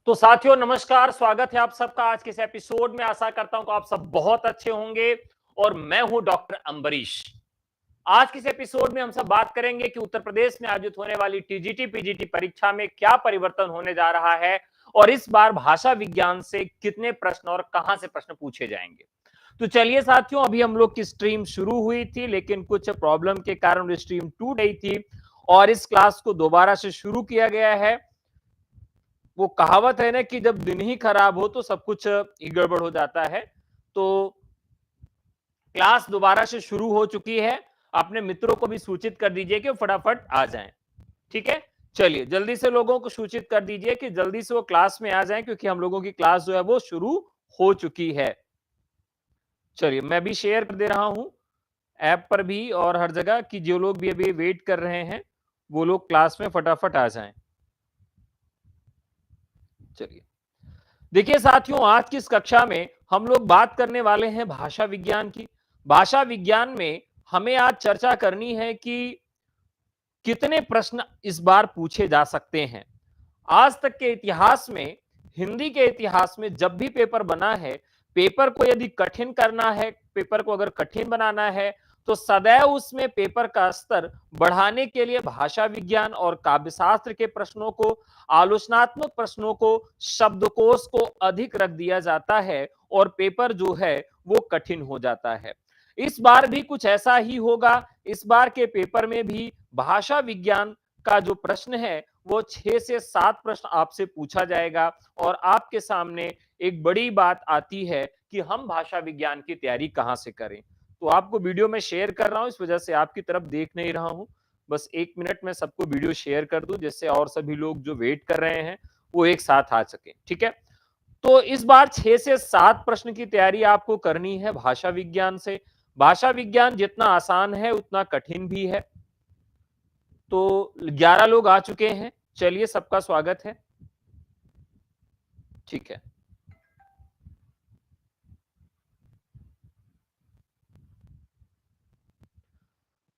तो साथियों नमस्कार, स्वागत है आप सबका आज के इस एपिसोड में। आशा करता हूं कि आप सब बहुत अच्छे होंगे और मैं हूं डॉक्टर अंबरीश। आज के इस एपिसोड में हम सब बात करेंगे कि उत्तर प्रदेश में आयोजित होने वाली टीजीटी पीजीटी परीक्षा में क्या परिवर्तन होने जा रहा है और इस बार भाषा विज्ञान से कितने प्रश्न और कहां से प्रश्न पूछे जाएंगे। तो चलिए साथियों, अभी हम लोग की स्ट्रीम शुरू हुई थी लेकिन कुछ प्रॉब्लम के कारण स्ट्रीम टूट गई थी और इस क्लास को दोबारा से शुरू किया गया है। वो कहावत है ना कि जब दिन ही खराब हो तो सब कुछ ही गड़बड़ हो जाता है। तो क्लास दोबारा से शुरू हो चुकी है। अपने मित्रों को भी सूचित कर दीजिए कि फटाफट आ जाएं। ठीक है, चलिए जल्दी से लोगों को सूचित कर दीजिए कि जल्दी से वो क्लास में आ जाएं क्योंकि हम लोगों की क्लास जो है वो शुरू हो चुकी है। चलिए मैं भी शेयर कर दे रहा हूं ऐप पर भी और हर जगह कि जो लोग भी अभी वेट कर रहे हैं वो लोग क्लास में फटाफट आ जाएं। चलिए देखिए साथियों, आज की इस कक्षा में हम लोग बात करने वाले हैं भाषा विज्ञान की। भाषा विज्ञान में हमें आज चर्चा करनी है कि कितने प्रश्न इस बार पूछे जा सकते हैं। आज तक के इतिहास में, हिंदी के इतिहास में जब भी पेपर बना है, पेपर को यदि कठिन करना है, पेपर को अगर कठिन बनाना है तो सदैव उसमें पेपर का स्तर बढ़ाने के लिए भाषा विज्ञान और काव्यशास्त्र के प्रश्नों को, आलोचनात्मक प्रश्नों को, शब्दकोश को अधिक रख दिया जाता है और पेपर जो है वो कठिन हो जाता है। इस बार भी कुछ ऐसा ही होगा। इस बार के पेपर में भी भाषा विज्ञान का जो प्रश्न है वो 6 से 7 प्रश्न आपसे पूछा जाएगा और आपके सामने एक बड़ी बात आती है कि हम भाषा विज्ञान की तैयारी कहां से करें। तो आपको वीडियो में शेयर कर रहा हूं, इस वजह से आपकी तरफ देख नहीं रहा हूं। बस 1 मिनट में सबको वीडियो शेयर कर दूं जिससे और सभी लोग जो वेट कर रहे हैं वो एक साथ आ सके। ठीक है, तो इस बार 6 से 7 प्रश्न की तैयारी आपको करनी है भाषा विज्ञान से। भाषा विज्ञान जितना आसान है उतना कठिन भी है। तो 11 लोग आ चुके हैं। चलिए सबका स्वागत है। ठीक है,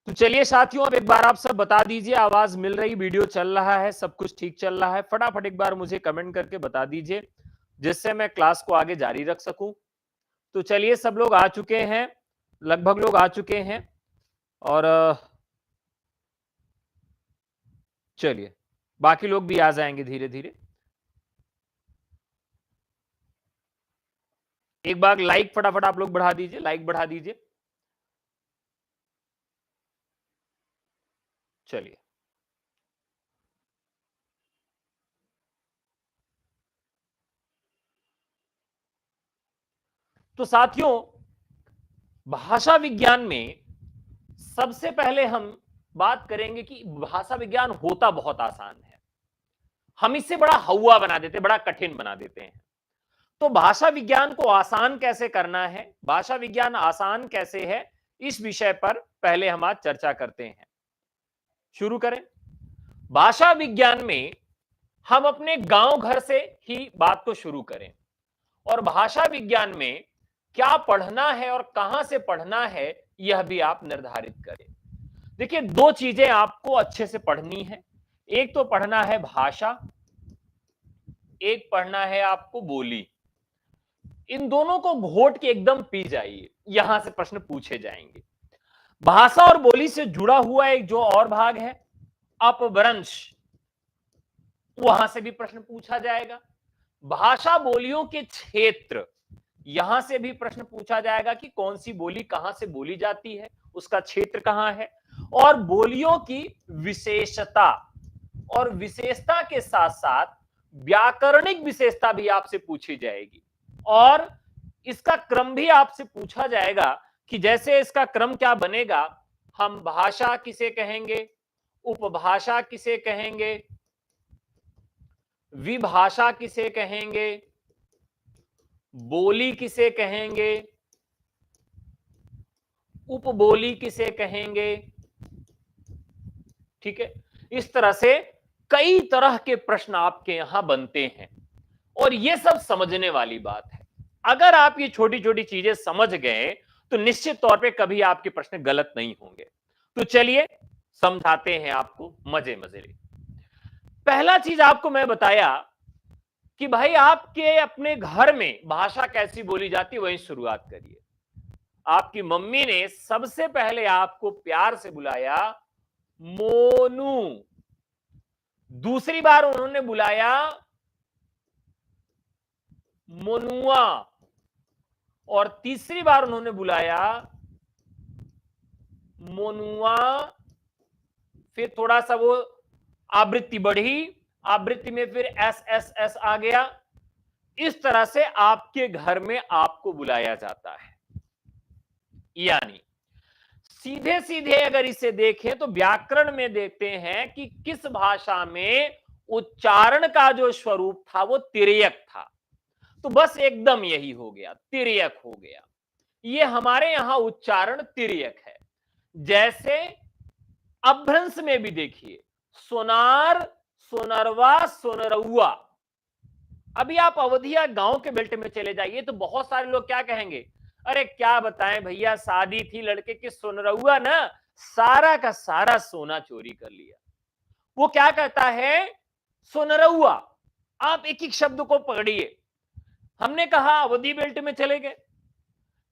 तो चलिए साथियों, अब एक बार आप सब बता दीजिए, आवाज मिल रही, वीडियो चल रहा है, सब कुछ ठीक चल रहा है? फटाफट एक बार मुझे कमेंट करके बता दीजिए जिससे मैं क्लास को आगे जारी रख सकूं। तो चलिए सब लोग आ चुके हैं, लगभग लोग आ चुके हैं और चलिए बाकी लोग भी आ जाएंगे धीरे धीरे। एक बार लाइक फटाफट आप लोग बढ़ा दीजिए, लाइक बढ़ा दीजिए। चलिए, तो साथियों भाषा विज्ञान में सबसे पहले हम बात करेंगे कि भाषा विज्ञान होता बहुत आसान है। हम इससे बड़ा हौवा बना देते, बड़ा कठिन बना देते हैं। तो भाषा विज्ञान को आसान कैसे करना है, भाषा विज्ञान आसान कैसे है, इस विषय पर पहले हम आज चर्चा करते हैं। शुरू करें। भाषा विज्ञान में हम अपने गांव घर से ही बात को शुरू करें और भाषा विज्ञान में क्या पढ़ना है और कहां से पढ़ना है यह भी आप निर्धारित करें। देखिए, दो चीजें आपको अच्छे से पढ़नी है। एक तो पढ़ना है भाषा, एक पढ़ना है आपको बोली। इन दोनों को घोट के एकदम पी जाइए, यहां से प्रश्न पूछे जाएंगे। भाषा और बोली से जुड़ा हुआ एक जो और भाग है अपभ्रंश, वहां से भी प्रश्न पूछा जाएगा। भाषा बोलियों के क्षेत्र, यहां से भी प्रश्न पूछा जाएगा कि कौन सी बोली कहां से बोली जाती है, उसका क्षेत्र कहां है। और बोलियों की विशेषता, और विशेषता के साथ साथ व्याकरणिक विशेषता भी आपसे पूछी जाएगी और इसका क्रम भी आपसे पूछा जाएगा कि जैसे इसका क्रम क्या बनेगा। हम भाषा किसे कहेंगे, उपभाषा किसे कहेंगे, विभाषा किसे कहेंगे, बोली किसे कहेंगे, उपबोली किसे कहेंगे। ठीक है, इस तरह से कई तरह के प्रश्न आपके यहां बनते हैं और यह सब समझने वाली बात है। अगर आप ये छोटी छोटी चीजें समझ गए तो निश्चित तौर पे कभी आपके प्रश्न गलत नहीं होंगे। तो चलिए समझाते हैं आपको मजे मजे। पहला चीज आपको मैं बताया कि भाई आपके अपने घर में भाषा कैसी बोली जाती है, वहीं शुरुआत करिए। आपकी मम्मी ने सबसे पहले आपको प्यार से बुलाया मोनू, दूसरी बार उन्होंने बुलाया मोनुआ, और तीसरी बार उन्होंने बुलाया मोनुआ। फिर थोड़ा सा वो आवृत्ति बढ़ी, आवृत्ति में फिर एस एस एस आ गया। इस तरह से आपके घर में आपको बुलाया जाता है। यानी सीधे सीधे अगर इसे देखें तो व्याकरण में देखते हैं कि किस भाषा में उच्चारण का जो स्वरूप था वो तिर्यक था, तो बस एकदम यही हो गया, तिर्यक हो गया। ये हमारे यहां उच्चारण तिर्यक है। जैसे अभ्रंश में भी देखिए, सोनार, सोनरवा, सोनरउआ। अभी आप अवधिया गांव के बेल्ट में चले जाइए तो बहुत सारे लोग क्या कहेंगे, अरे क्या बताएं भैया, शादी थी लड़के की, सोनरउआ ना सारा का सारा सोना चोरी कर लिया। वो क्या कहता है, सोनरउआ। आप एक एक शब्द को पकड़िए। हमने कहा अवधि बेल्ट में चले गए,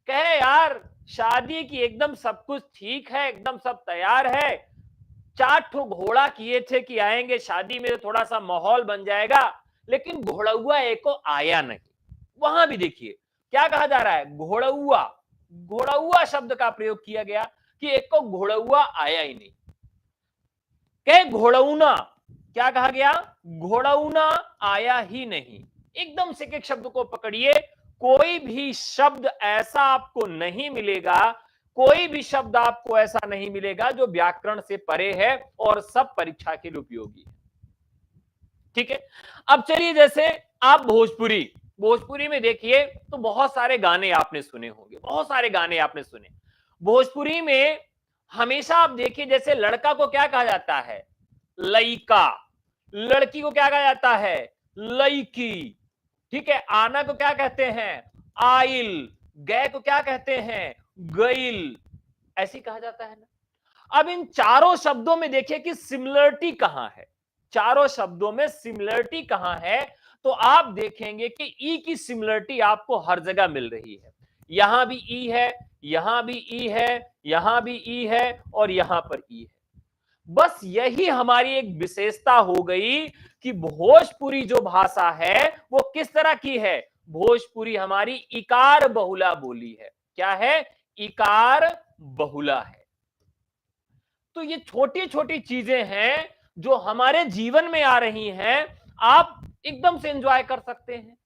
कहे यार शादी की एकदम सब कुछ ठीक है, एकदम सब तैयार है, 4 ठो घोड़ा किए थे कि आएंगे शादी में, थोड़ा सा माहौल बन जाएगा, लेकिन घोड़ौआ एको आया नहीं। वहां भी देखिए क्या कहा जा रहा है, घोड़ौआ, घोड़ौआ शब्द का प्रयोग किया गया कि एको घोड़ौआ आया ही नहीं। कहे घोड़ौना, क्या कहा गया, घोड़ौना आया ही नहीं। एकदम से एक शब्द को पकड़िए, कोई भी शब्द ऐसा आपको नहीं मिलेगा, कोई भी शब्द आपको ऐसा नहीं मिलेगा जो व्याकरण से परे है और सब परीक्षा के लिए उपयोगी है। ठीक है, अब चलिए जैसे आप भोजपुरी, भोजपुरी में देखिए तो बहुत सारे गाने आपने सुने होंगे, बहुत सारे गाने आपने सुने। भोजपुरी में हमेशा आप देखिए, जैसे लड़का को क्या कहा जाता है, लइका, लड़की को क्या कहा जाता है, लइकी। ठीक है, आना को क्या कहते हैं, आइल, गए को क्या कहते हैं, गइल, ऐसे कहा जाता है ना। अब इन चारों शब्दों में देखिए कि सिमिलरिटी कहां है, चारों शब्दों में सिमिलरिटी कहां है, तो आप देखेंगे कि ई की सिमिलरिटी आपको हर जगह मिल रही है। यहां भी ई है, यहां भी ई है, यहां भी ई है, और यहां पर ई है। बस यही हमारी एक विशेषता हो गई कि भोजपुरी जो भाषा है वो किस तरह की है, भोजपुरी हमारी इकार बहुला बोली है। क्या है, इकार बहुला है। तो ये छोटी छोटी चीजें हैं जो हमारे जीवन में आ रही हैं, आप एकदम से एंजॉय कर सकते हैं।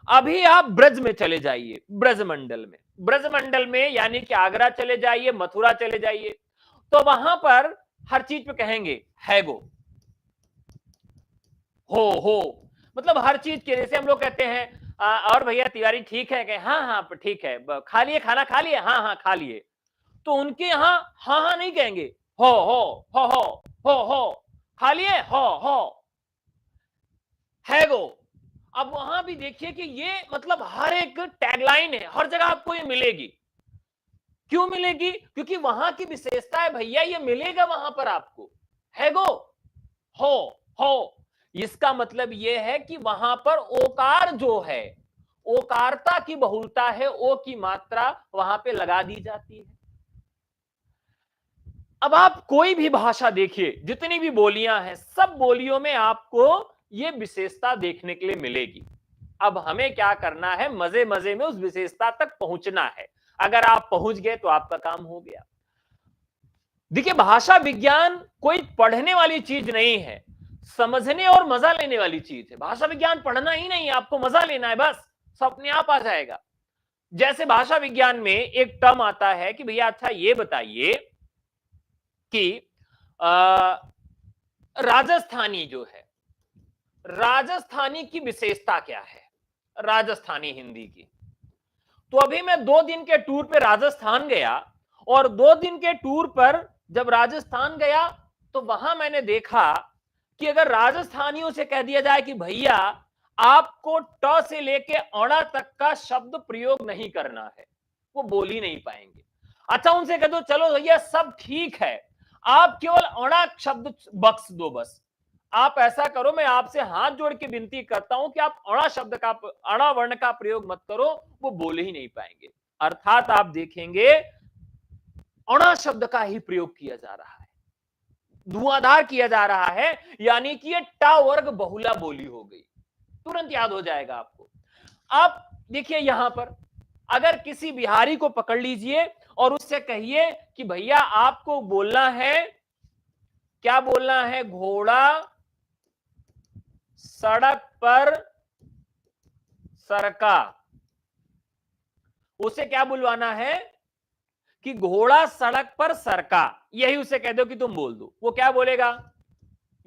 अभी आप ब्रज में चले जाइए, ब्रजमंडल में, ब्रजमंडल में यानी कि आगरा चले जाइए, मथुरा चले जाइए, तो वहां पर हर चीज पे कहेंगे हैगो, हो, मतलब हर चीज के, जैसे हम लोग कहते हैं और भैया तिवारी ठीक है, कहे हाँ हाँ ठीक है, खा लिए, खाना खा लिए, हाँ हाँ खा लिए। तो उनके यहाँ हाँ हाँ नहीं कहेंगे, हो, खा लिए, हो, हैगो। अब वहां भी देखिए कि ये मतलब हर एक टैगलाइन है, हर जगह आपको ये मिलेगी। क्यों मिलेगी, क्योंकि वहां की विशेषता है भैया, ये मिलेगा वहां पर आपको, हैगो, हो। इसका मतलब यह है कि वहां पर ओकार जो है, ओकारता की बहुलता है, ओ की मात्रा वहां पे लगा दी जाती है। अब आप कोई भी भाषा देखिए, जितनी भी बोलियां हैं, सब बोलियों में आपको ये विशेषता देखने के लिए मिलेगी। अब हमें क्या करना है, मजे मजे में उस विशेषता तक पहुंचना है। अगर आप पहुंच गए तो आपका काम हो गया। देखिए, भाषा विज्ञान कोई पढ़ने वाली चीज नहीं है, समझने और मजा लेने वाली चीज है। भाषा विज्ञान पढ़ना ही नहीं है, आपको मजा लेना है, बस सब अपने आप आ जाएगा। जैसे भाषा विज्ञान में एक टर्म आता है कि भैया अच्छा ये बताइए कि राजस्थानी जो है, राजस्थानी की विशेषता क्या है, राजस्थानी हिंदी की। तो अभी मैं 2 दिन के टूर पे राजस्थान गया, और 2 दिन के टूर पर जब राजस्थान गया तो वहां मैंने देखा कि अगर राजस्थानियों से कह दिया जाए कि भैया आपको ट से लेके अड़ा तक का शब्द प्रयोग नहीं करना है, वो बोल ही नहीं पाएंगे। अच्छा, उनसे कह दो चलो भैया सब ठीक है, आप केवल अड़ा शब्द बख्श दो बस, आप ऐसा करो, मैं आपसे हाथ जोड़ के विनती करता हूं कि आप अणा शब्द का, अणा वर्ण का प्रयोग मत करो, वो बोल ही नहीं पाएंगे। अर्थात आप देखेंगे अणा शब्द का ही प्रयोग किया जा रहा है, धुआंधार किया जा रहा है, यानी कि ये टा वर्ग बहुला बोली हो गई। तुरंत याद हो जाएगा आपको। आप देखिए यहां पर अगर किसी बिहारी को पकड़ लीजिए और उससे कहिए कि भैया आपको बोलना है, क्या बोलना है, घोड़ा सड़क पर सरका, उसे क्या बुलवाना है कि घोड़ा सड़क पर सरका, यही उसे कह दो कि तुम बोल दो, वो क्या बोलेगा,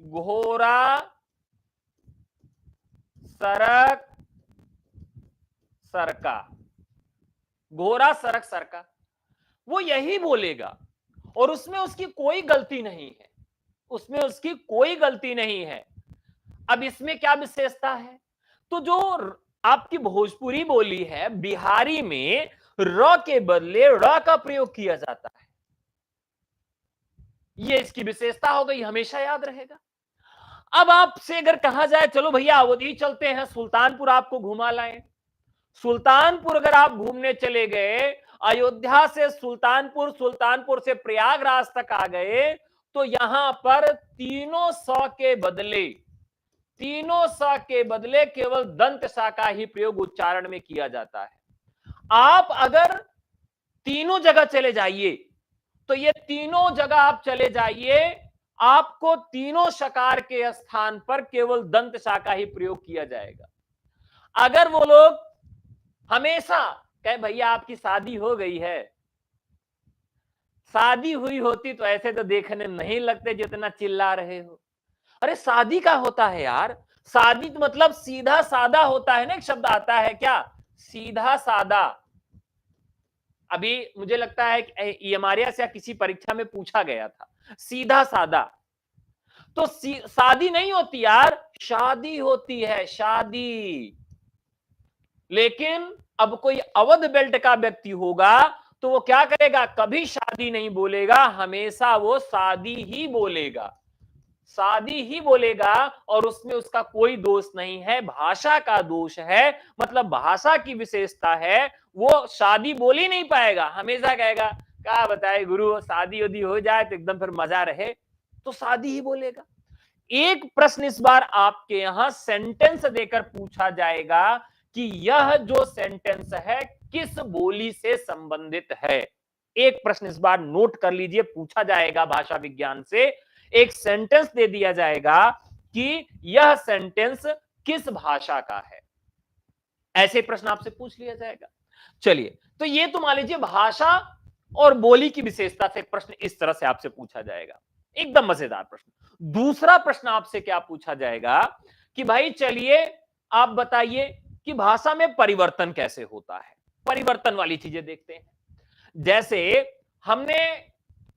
घोड़ा सड़क सरका, घोड़ा सड़क सरका, वो यही बोलेगा और उसमें उसकी कोई गलती नहीं है, उसमें उसकी कोई गलती नहीं है। अब इसमें क्या विशेषता है, तो जो आपकी भोजपुरी बोली है, बिहारी में र के बदले ड़ का प्रयोग किया जाता है, ये इसकी विशेषता हो गई, हमेशा याद रहेगा। अब आपसे अगर कहा जाए चलो भैया अवधि चलते हैं, सुल्तानपुर आपको घुमा लाएं, सुल्तानपुर अगर आप घूमने चले गए, अयोध्या से सुल्तानपुर, सुल्तानपुर से प्रयागराज तक आ गए, तो यहां पर तीनों स के बदले केवल दंत सा का ही प्रयोग उच्चारण में किया जाता है। आप अगर तीनों जगह चले जाइए, तो ये तीनों जगह आप चले जाइए, आपको तीनों शकार के स्थान पर केवल दंत सा का ही प्रयोग किया जाएगा। अगर वो लोग हमेशा कहे भैया आपकी शादी हो गई है, शादी हुई होती तो ऐसे तो देखने नहीं लगते जितना चिल्ला रहे हो। अरे शादी का होता है यार, शादी तो मतलब सीधा सादा होता है ना, एक शब्द आता है क्या, सीधा सादा। अभी मुझे लगता है कि ये हमारे या किसी परीक्षा में पूछा गया था, सीधा सादा। तो शादी नहीं होती यार, शादी होती है, शादी। लेकिन अब कोई अवध बेल्ट का व्यक्ति होगा तो वो क्या करेगा, कभी शादी नहीं बोलेगा, हमेशा वो शादी ही बोलेगा, शादी ही बोलेगा, और उसमें उसका कोई दोष नहीं है, भाषा का दोष है, मतलब भाषा की विशेषता है, वो शादी बोल ही नहीं पाएगा, हमेशा कहेगा क्या बताए गुरु, शादी वादी हो जाए तो एकदम फिर मजा रहे, तो शादी ही बोलेगा। एक प्रश्न इस बार आपके यहां सेंटेंस देकर पूछा जाएगा कि यह जो सेंटेंस है किस बोली से संबंधित है। एक प्रश्न इस बार नोट कर लीजिए, पूछा जाएगा भाषा विज्ञान से, एक सेंटेंस दे दिया जाएगा कि यह सेंटेंस किस भाषा का है, ऐसे प्रश्न आपसे पूछ लिया जाएगा। चलिए, तो ये तो मान लीजिए भाषा और बोली की विशेषता से प्रश्न इस तरह से आपसे पूछा जाएगा, एकदम मजेदार प्रश्न। दूसरा प्रश्न आपसे क्या पूछा जाएगा कि भाई चलिए आप बताइए कि भाषा में परिवर्तन कैसे होता है, परिवर्तन वाली चीजें देखते हैं। जैसे हमने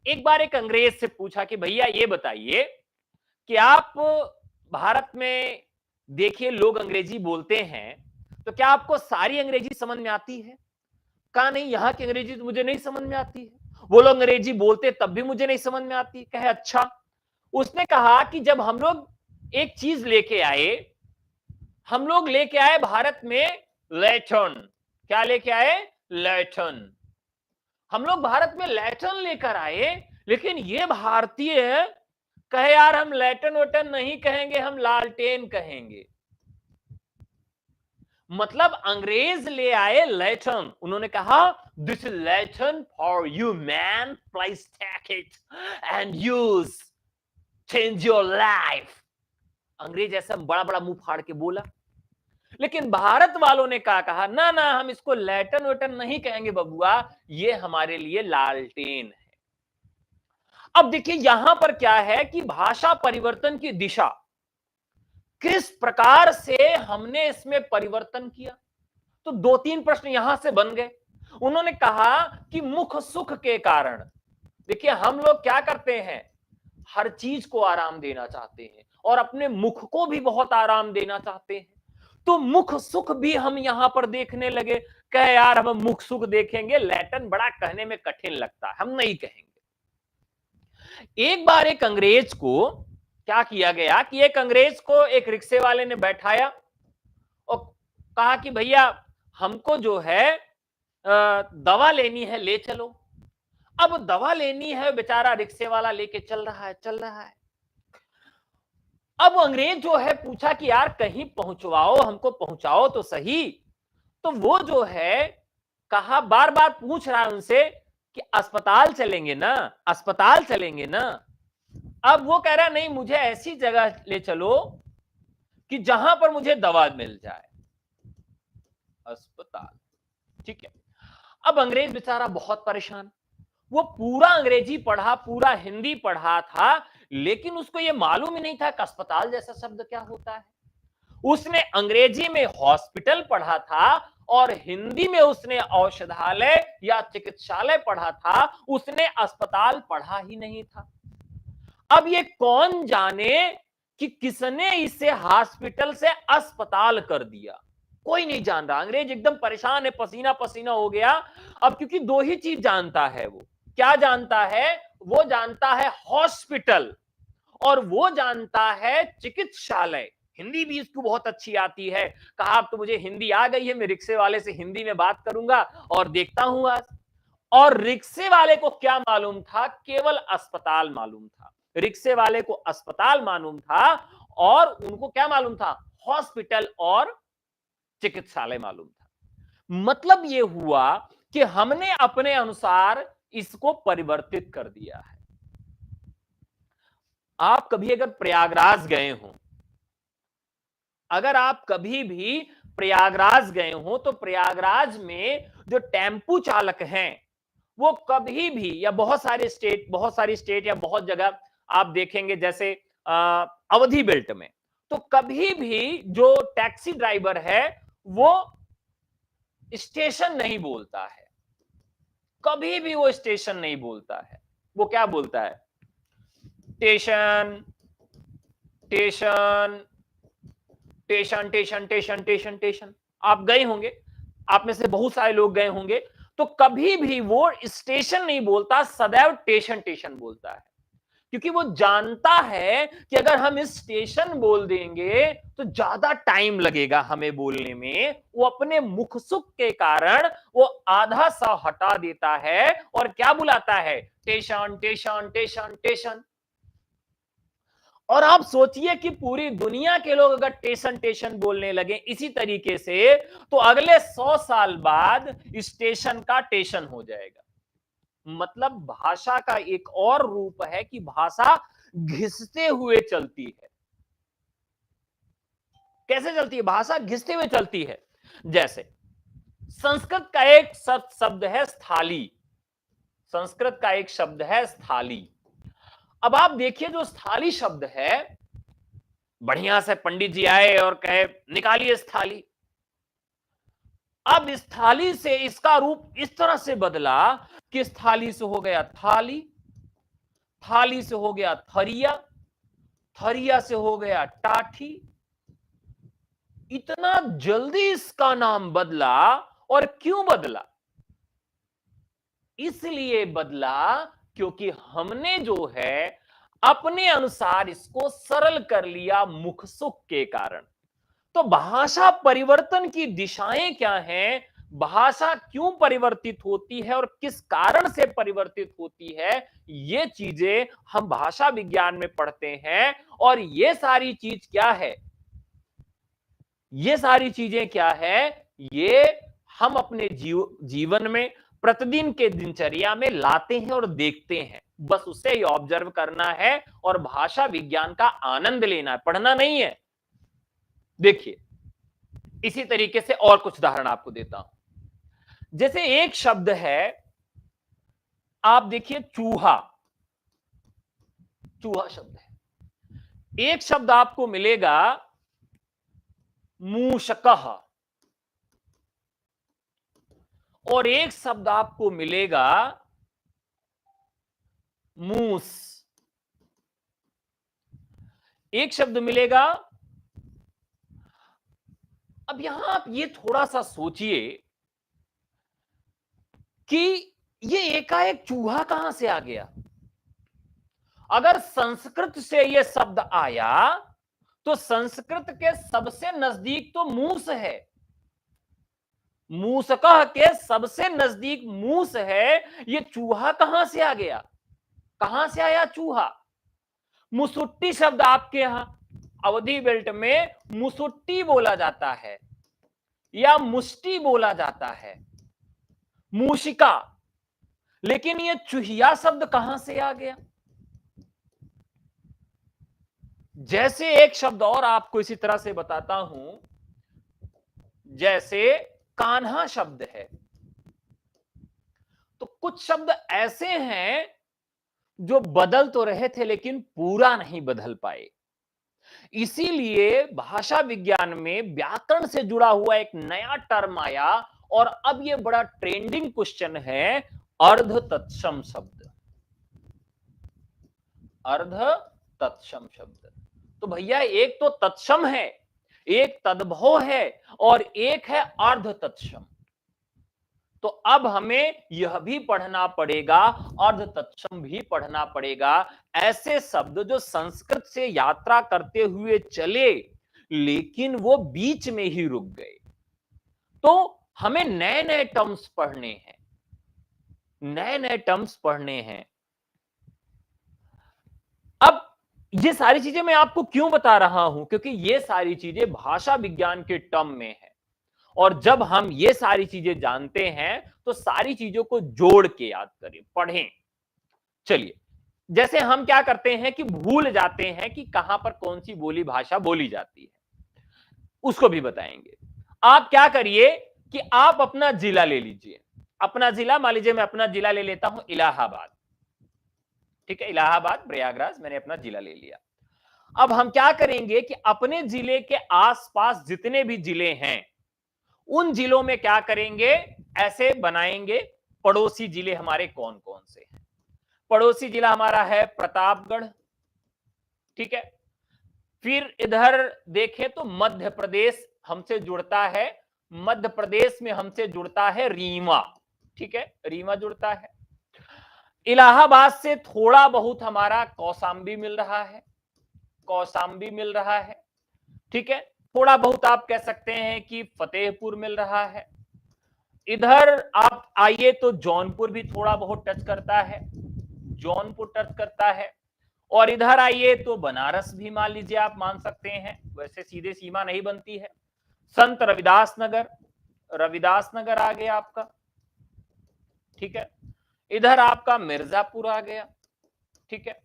एक बार एक अंग्रेज से पूछा कि भैया ये बताइए कि आप भारत में देखिए लोग अंग्रेजी बोलते हैं, तो क्या आपको सारी अंग्रेजी समझ में आती है? कहा नहीं, यहां की अंग्रेजी तो मुझे नहीं समझ में आती है, वो लोग अंग्रेजी बोलते तब भी मुझे नहीं समझ में आती। कहे अच्छा। उसने कहा कि जब हम लोग एक चीज लेके आए, हम लोग लेके आए भारत में लैटिन, क्या लेके आए, लैटिन, हम लोग भारत में लैटिन लेकर आए, लेकिन ये भारतीय कहे यार हम लैटिन वेटन नहीं कहेंगे, हम लालटेन कहेंगे। मतलब अंग्रेज ले आए लैटिन, उन्होंने कहा this is Latin for you man, please take it and use, change your life. अंग्रेज ऐसा बड़ा बड़ा मुंह फाड़ के बोला, लेकिन भारत वालों ने क्या कहा, ना ना हम इसको लैटिन वेटन नहीं कहेंगे बबुआ, ये हमारे लिए लालटेन है। अब देखिए यहां पर क्या है कि भाषा परिवर्तन की दिशा, किस प्रकार से हमने इसमें परिवर्तन किया। तो दो तीन प्रश्न यहां से बन गए। उन्होंने कहा कि मुख सुख के कारण, देखिए हम लोग क्या करते हैं, हर चीज को आराम देना चाहते हैं और अपने मुख को भी बहुत आराम देना चाहते हैं, तो मुख सुख भी हम यहां पर देखने लगे। कहे यार हम मुख सुख देखेंगे, लैटिन बड़ा कहने में कठिन लगता है, हम नहीं कहेंगे। एक बार एक अंग्रेज को क्या किया गया कि एक अंग्रेज को एक रिक्शे वाले ने बैठाया और कहा कि भैया हमको जो है दवा लेनी है, ले चलो। अब दवा लेनी है, बेचारा रिक्शे वाला लेके चल रहा है। अब अंग्रेज जो है पूछा कि यार कहीं पहुंचवाओ, हमको पहुंचाओ तो सही। तो वो जो है कहा, बार बार पूछ रहा है उनसे कि अस्पताल चलेंगे ना, अस्पताल चलेंगे ना। अब वो कह रहा नहीं, मुझे ऐसी जगह ले चलो कि जहां पर मुझे दवा मिल जाए। अस्पताल, ठीक है। अब अंग्रेज बेचारा बहुत परेशान, वो पूरा अंग्रेजी पढ़ा, पूरा हिंदी पढ़ा था, लेकिन उसको ये मालूम ही नहीं था कि अस्पताल जैसा शब्द क्या होता है। उसने अंग्रेजी में हॉस्पिटल पढ़ा था और हिंदी में उसने औषधालय या चिकित्सालय पढ़ा था, उसने अस्पताल पढ़ा ही नहीं था। अब ये कौन जाने कि किसने इसे हॉस्पिटल से अस्पताल कर दिया, कोई नहीं जान रहा। अंग्रेज एकदम परेशान है, पसीना पसीना हो गया। अब क्योंकि दो ही चीज जानता है वो, क्या जानता है? वो जानता है हॉस्पिटल और वो जानता है चिकित्सालय। हिंदी भी इसको बहुत अच्छी आती है। कहा अब तो मुझे हिंदी आ गई है, मैं रिक्शे वाले से हिंदी में बात करूंगा और देखता हूं आज। और रिक्शे वाले को क्या मालूम था? केवल अस्पताल मालूम था। रिक्शे वाले को अस्पताल मालूम था और उनको क्या मालूम था? हॉस्पिटल और चिकित्सालय मालूम था। मतलब यह हुआ कि हमने अपने अनुसार इसको परिवर्तित कर दिया है। आप कभी अगर प्रयागराज गए हो, अगर आप कभी भी प्रयागराज गए हो तो प्रयागराज में जो टेम्पू चालक हैं वो कभी भी, या बहुत सारी स्टेट या बहुत जगह आप देखेंगे, जैसे अवधि बेल्ट में, तो कभी भी जो टैक्सी ड्राइवर है वो स्टेशन नहीं बोलता है। कभी भी वो स्टेशन नहीं बोलता है। वो क्या बोलता है? Station, station, station, station, station, station, station. आप गए होंगे, आप में से बहुत सारे लोग गए होंगे, तो कभी भी वो स्टेशन नहीं बोलता, सदैव स्टेशन स्टेशन बोलता है। क्योंकि वो जानता है कि अगर हम इस स्टेशन बोल देंगे तो ज्यादा टाइम लगेगा हमें बोलने में। वो अपने मुख सुख के कारण वो आधा सा हटा देता है और क्या बुलाता है? Station, station, station, station. और आप सोचिए कि पूरी दुनिया के लोग अगर टेशन टेशन बोलने लगे इसी तरीके से, तो अगले 100 साल बाद स्टेशन का टेशन हो जाएगा। मतलब भाषा का एक और रूप है कि भाषा घिसते हुए चलती है। कैसे चलती है भाषा? घिसते हुए चलती है। जैसे संस्कृत का एक शब्द है स्थाली। संस्कृत का एक शब्द है स्थाली। अब आप देखिए जो स्थाली शब्द है, बढ़िया से पंडित जी आए और कहे निकालिए इस थाली। अब इस थाली से इसका रूप इस तरह से बदला कि इस थाली से हो गया थाली, थाली से हो गया थरिया, थरिया से हो गया टाठी। इतना जल्दी इसका नाम बदला। और क्यों बदला? इसलिए बदला क्योंकि हमने जो है अपने अनुसार इसको सरल कर लिया मुख सुख के कारण। तो भाषा परिवर्तन की दिशाएं क्या हैं? भाषा क्यों परिवर्तित होती है और किस कारण से परिवर्तित होती है, ये चीजें हम भाषा विज्ञान में पढ़ते हैं। और ये सारी चीज क्या है? ये सारी चीजें क्या है? ये हम अपने जीवन में प्रतिदिन के दिनचर्या में लाते हैं और देखते हैं। बस उसे ही ऑब्जर्व करना है और भाषा विज्ञान का आनंद लेना है, पढ़ना नहीं है। देखिए, इसी तरीके से और कुछ उदाहरण आपको देता हूं। जैसे एक शब्द है, आप देखिए चूहा। चूहा शब्द है। एक शब्द आपको मिलेगा मूषकः, और एक शब्द आपको मिलेगा मूस। एक शब्द मिलेगा। अब यहां आप ये थोड़ा सा सोचिए कि ये एकाएक चूहा कहां से आ गया? अगर संस्कृत से यह शब्द आया तो संस्कृत के सबसे नजदीक तो मूस है, मूसकह के सबसे नजदीक मूस है। ये चूहा कहां से आ गया, कहां से आया चूहा? मुसुट्टी शब्द आपके यहां अवधि बेल्ट में मुसुट्टी बोला जाता है या मुष्टि बोला जाता है, मूषिका। लेकिन ये चूहिया शब्द कहां से आ गया? जैसे एक शब्द और आपको इसी तरह से बताता हूं, जैसे कान्हा शब्द है, तो कुछ शब्द ऐसे हैं जो बदल तो रहे थे लेकिन पूरा नहीं बदल पाए। इसीलिए भाषा विज्ञान में व्याकरण से जुड़ा हुआ एक नया टर्म आया और अब यह बड़ा ट्रेंडिंग क्वेश्चन है, अर्ध तत्सम शब्द। अर्ध तत्सम शब्द, तो भैया एक तो तत्सम है, एक तद्भव है और एक है अर्ध तत्सम। तो अब हमें यह भी पढ़ना पड़ेगा, अर्ध तत्सम भी पढ़ना पड़ेगा। ऐसे शब्द जो संस्कृत से यात्रा करते हुए चले लेकिन वो बीच में ही रुक गए। तो हमें नए नए टर्म्स पढ़ने हैं, नए नए टर्म्स पढ़ने हैं। अब ये सारी चीजें मैं आपको क्यों बता रहा हूं, क्योंकि ये सारी चीजें भाषा विज्ञान के टर्म में है और जब हम ये सारी चीजें जानते हैं तो सारी चीजों को जोड़ के याद करें, पढ़ें। चलिए, जैसे हम क्या करते हैं कि भूल जाते हैं कि कहां पर कौन सी बोली भाषा बोली जाती है, उसको भी बताएंगे। आप क्या करिए कि आप अपना जिला ले लीजिए, अपना जिला मान लीजिए, मैं अपना जिला ले लेता हूं इलाहाबाद, ठीक है, इलाहाबाद प्रयागराज मैंने अपना जिला ले लिया। अब हम क्या करेंगे कि अपने जिले के आसपास जितने भी जिले हैं उन जिलों में क्या करेंगे, ऐसे बनाएंगे पड़ोसी जिले हमारे कौन कौन से हैं। पड़ोसी जिला हमारा है प्रतापगढ़, ठीक है। फिर इधर देखें तो मध्य प्रदेश हमसे जुड़ता है, मध्य प्रदेश में हमसे जुड़ता है रीवा, ठीक है, रीवा जुड़ता है। इलाहाबाद से थोड़ा बहुत हमारा कौशाम्बी मिल रहा है, कौशाम्बी मिल रहा है, ठीक है। थोड़ा बहुत आप कह सकते हैं कि फतेहपुर मिल रहा है। इधर आप आइए तो जौनपुर भी थोड़ा बहुत टच करता है, जौनपुर टच करता है। और इधर आइए तो बनारस भी मान लीजिए, आप मान सकते हैं, वैसे सीधे सीमा नहीं बनती है। संत रविदास नगर, रविदास नगर आ गया आपका, ठीक है। इधर आपका मिर्जापुर आ गया, ठीक है।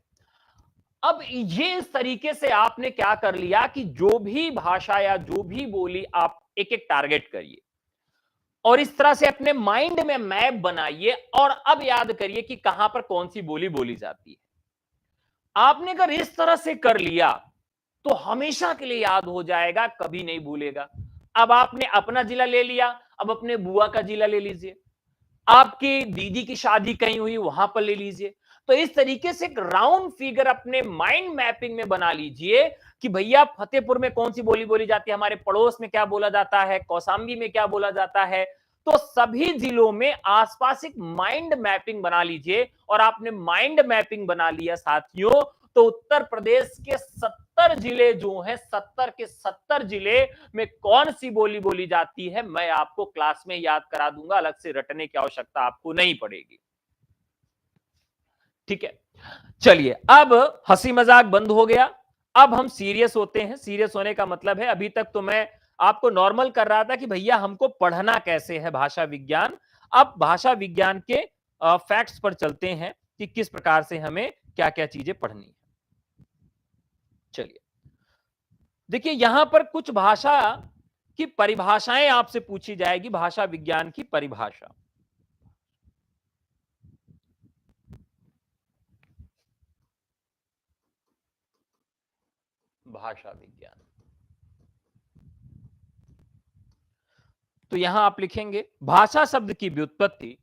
अब ये इस तरीके से आपने क्या कर लिया कि जो भी भाषा या जो भी बोली आप एक एक टारगेट करिए और इस तरह से अपने माइंड में मैप बनाइए और अब याद करिए कि कहां पर कौन सी बोली बोली जाती है। आपने अगर इस तरह से कर लिया तो हमेशा के लिए याद हो जाएगा, कभी नहीं भूलेगा। अब आपने अपना जिला ले लिया, अब अपने बुआ का जिला ले लीजिए, आपकी दीदी की शादी कहीं हुई वहां पर ले लीजिए। तो इस तरीके से एक राउंड फिगर अपने माइंड मैपिंग में बना लीजिए कि भैया फतेहपुर में कौन सी बोली बोली जाती है, हमारे पड़ोस में क्या बोला जाता है, कौशाम्बी में क्या बोला जाता है। तो सभी जिलों में आसपास एक माइंड मैपिंग बना लीजिए और आपने माइंड मैपिंग बना लिया साथियों, तो उत्तर प्रदेश के 70 जिले जो हैं, 70 के 70 जिले में कौन सी बोली बोली जाती है मैं आपको क्लास में याद करा दूंगा, अलग से रटने की आवश्यकता आपको नहीं पड़ेगी, ठीक है। चलिए, अब हंसी मजाक बंद हो गया, अब हम सीरियस होते हैं। सीरियस होने का मतलब है, अभी तक तो मैं आपको नॉर्मल कर रहा था कि भैया हमको पढ़ना कैसे है भाषा विज्ञान। अब भाषा विज्ञान के फैक्ट्स पर चलते हैं कि किस प्रकार से हमें क्या क्या चीजें पढ़नी है। चलिए, देखिए यहां पर कुछ भाषा की परिभाषाएं आपसे पूछी जाएगी, भाषा विज्ञान की परिभाषा। भाषा विज्ञान, तो यहां आप लिखेंगे भाषा शब्द की व्युत्पत्ति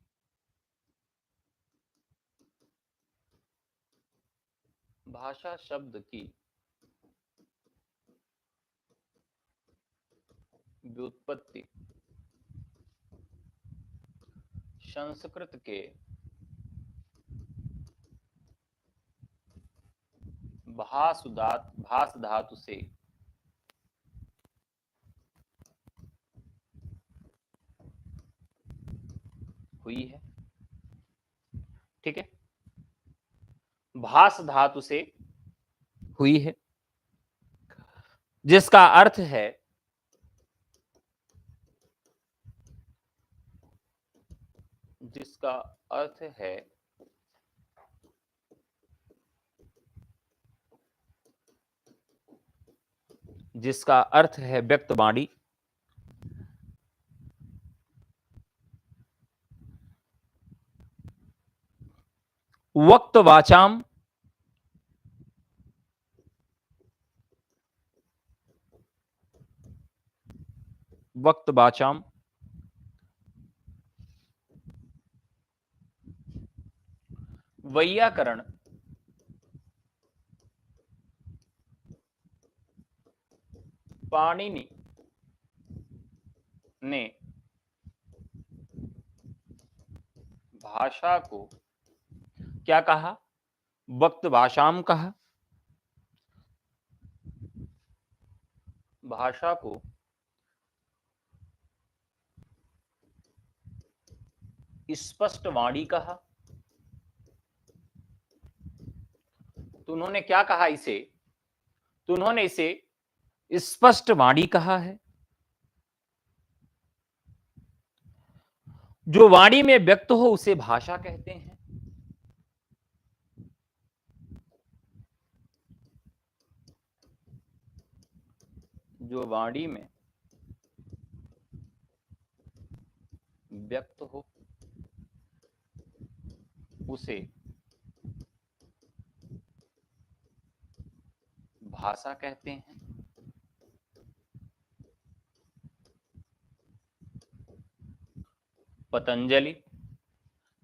भाषा शब्द की व्युत्पत्ति संस्कृत के भास धातु से हुई है। ठीक है, भास धातु से हुई है, जिसका अर्थ है जिसका अर्थ है जिसका अर्थ है व्यक्तवाणी, वक्त वाचाम, वक्त वाचाम, वैयाकरण पाणिनि ने भाषा को क्या कहा? वक्त भाषाम कहा। भाषा को स्पष्ट वाणी कहा। तो उन्होंने क्या कहा इसे? तो उन्होंने इसे स्पष्ट वाणी कहा है। जो वाणी में व्यक्त हो उसे भाषा कहते हैं। जो वाणी में व्यक्त हो उसे भाषा कहते हैं। पतंजलि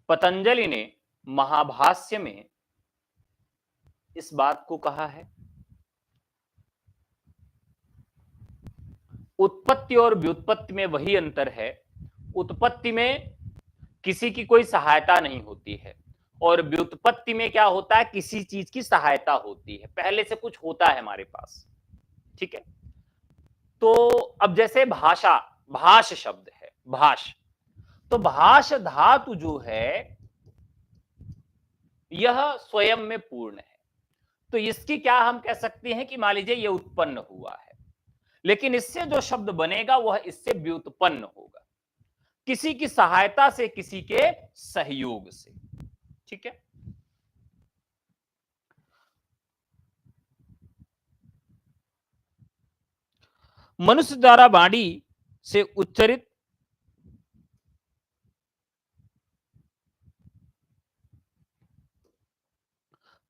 पतंजलि ने महाभाष्य में इस बात को कहा है। उत्पत्ति और व्युत्पत्ति में वही अंतर है। उत्पत्ति में किसी की कोई सहायता नहीं होती है और व्युत्पत्ति में क्या होता है? किसी चीज की सहायता होती है, पहले से कुछ होता है हमारे पास। ठीक है, तो अब जैसे भाषा, भाष शब्द है, भाष, तो भाष धातु जो है यह स्वयं में पूर्ण है। तो इसकी क्या हम कह सकते हैं कि मान लीजिए यह उत्पन्न हुआ है, लेकिन इससे जो शब्द बनेगा वह इससे व्युत्पन्न होगा, किसी की सहायता से, किसी के सहयोग से। ठीक है, मनुष्य द्वारा वाणी से उच्चरित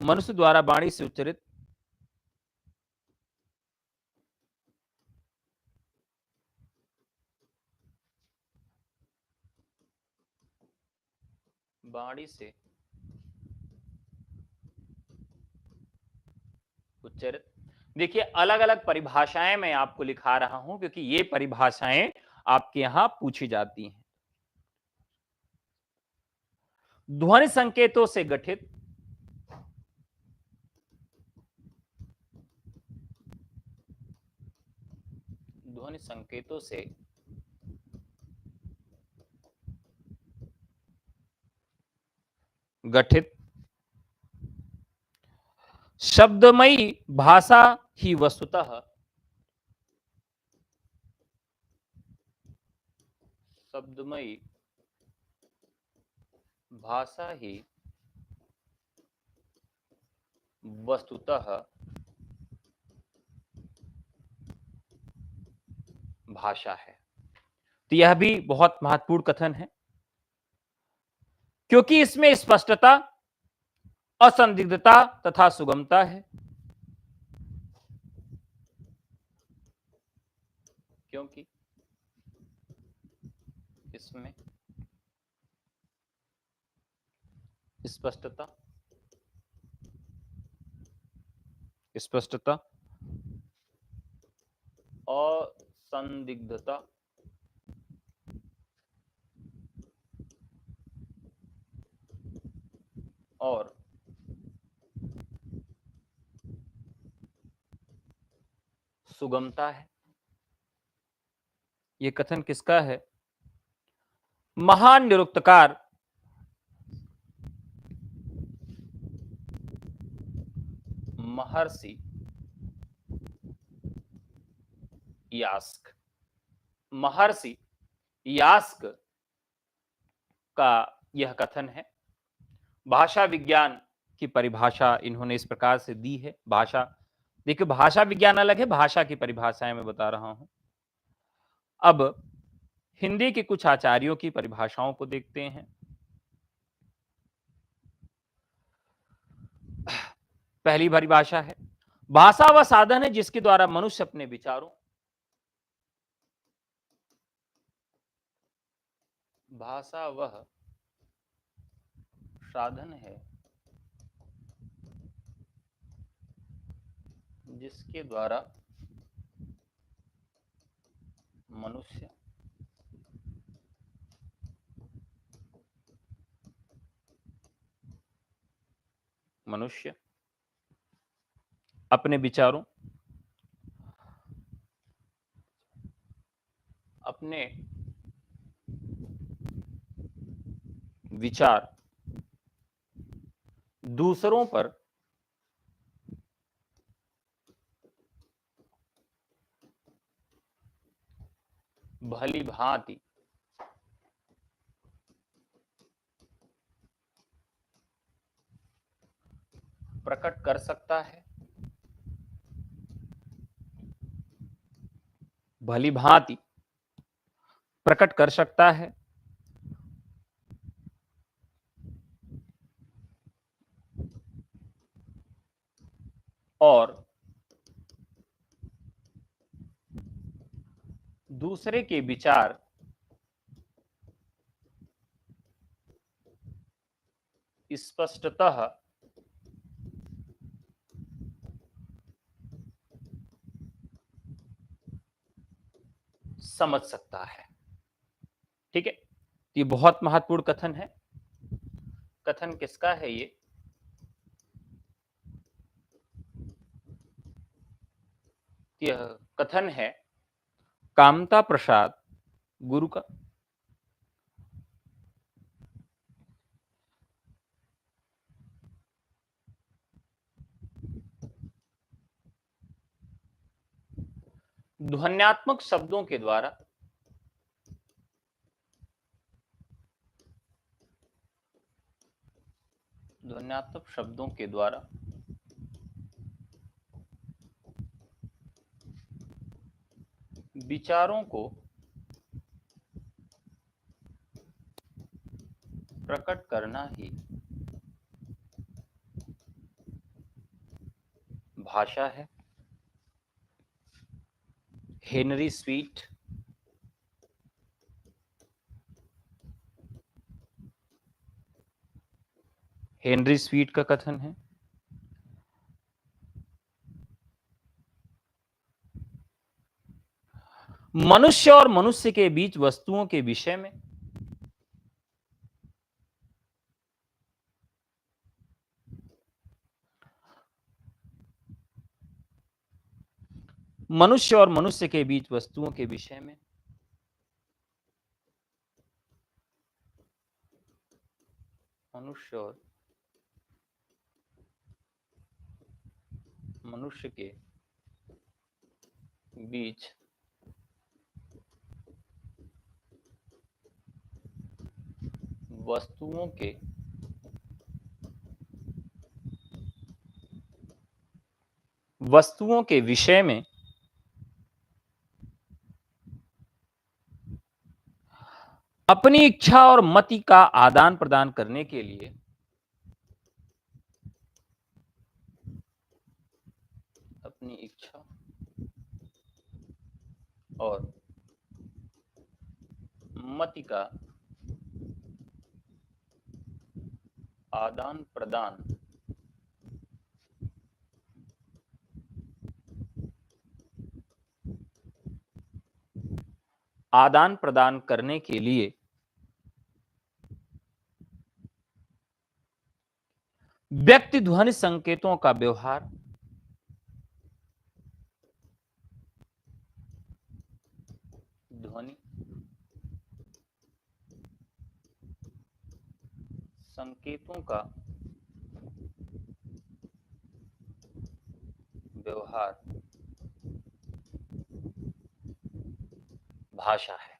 मनुष्य द्वारा वाणी से उच्चरित वाणी से उच्चरित, देखिए अलग अलग परिभाषाएं मैं आपको लिखा रहा हूं क्योंकि ये परिभाषाएं आपके यहां पूछी जाती हैं। ध्वनि संकेतों से गठित ध्वनि संकेतों से गठित शब्दमयी भाषा ही वस्तुतः शब्दमयी भाषा ही वस्तुतः भाषा है। तो यह भी बहुत महत्वपूर्ण कथन है क्योंकि इसमें स्पष्टता, असंदिग्धता तथा सुगमता है। क्योंकि इसमें स्पष्टता, असंदिग्धता और सुगमता है। ये कथन किसका है? महान निरुक्तकार महर्षि यास्क। महर्षि यास्क का यह कथन है। भाषा विज्ञान की परिभाषा इन्होंने इस प्रकार से दी है। भाषा, देखिए भाषा विज्ञान अलग है, भाषा की परिभाषाएं मैं बता रहा हूं। अब हिंदी के कुछ आचार्यों की परिभाषाओं को देखते हैं। पहली परिभाषा है, भाषा वह साधन है जिसके द्वारा मनुष्य अपने विचारों, भाषा वह साधन है जिसके द्वारा मनुष्य अपने विचारों, अपने विचार दूसरों पर भली भांति प्रकट कर सकता है, भली भांति प्रकट कर सकता है और दूसरे के विचार स्पष्टतः समझ सकता है। ठीक है, ये बहुत महत्वपूर्ण कथन है। कथन किसका है ये? यह कथन है कामता प्रसाद गुरु का। ध्वन्यात्मक शब्दों के द्वारा विचारों को प्रकट करना ही भाषा है। हेनरी स्वीट का कथन है। मनुष्य और मनुष्य के बीच वस्तुओं के विषय में मनुष्य और मनुष्य के बीच वस्तुओं के विषय में मनुष्य और मनुष्य के बीच वस्तुओं के विषय में अपनी इच्छा और मति का आदान प्रदान करने के लिए अपनी इच्छा और मति का आदान प्रदान करने के लिए व्यक्ति ध्वनि संकेतों का व्यवहार ध्वनि संकेतों का व्यवहार भाषा है।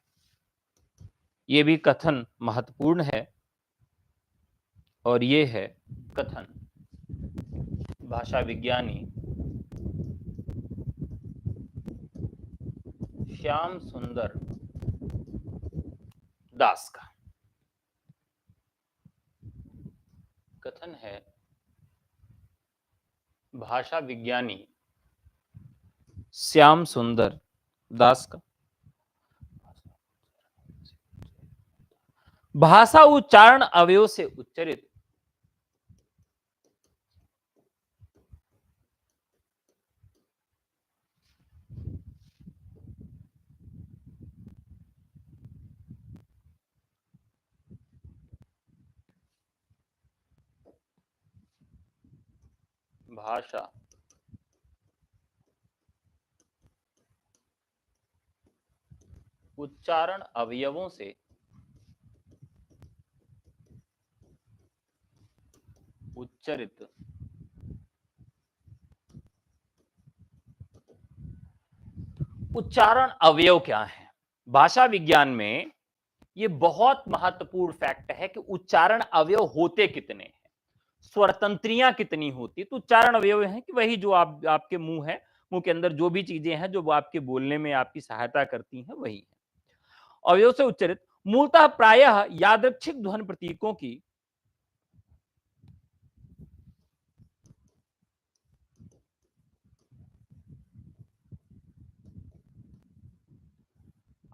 ये भी कथन महत्वपूर्ण है और ये है कथन भाषा विज्ञानी श्याम सुंदर दास का। कथन है भाषा विज्ञानी श्याम सुंदर दास का। भाषा उच्चारण अवयव से उच्चरित भाषा उच्चारण अवयवों से उच्चरित उच्चारण अवयव क्या है? भाषा विज्ञान में ये बहुत महत्वपूर्ण फैक्ट है कि उच्चारण अवयव होते कितने हैं, स्वरतंत्रियां कितनी होती। तो उच्चारण अवयव है कि वही जो आपके मुंह है, मुंह के अंदर जो भी चीजें हैं जो आपके बोलने में आपकी सहायता करती हैं वही है। अवयव से उच्चरित मूलतः प्रायः यादृच्छिक ध्वनि प्रतीकों की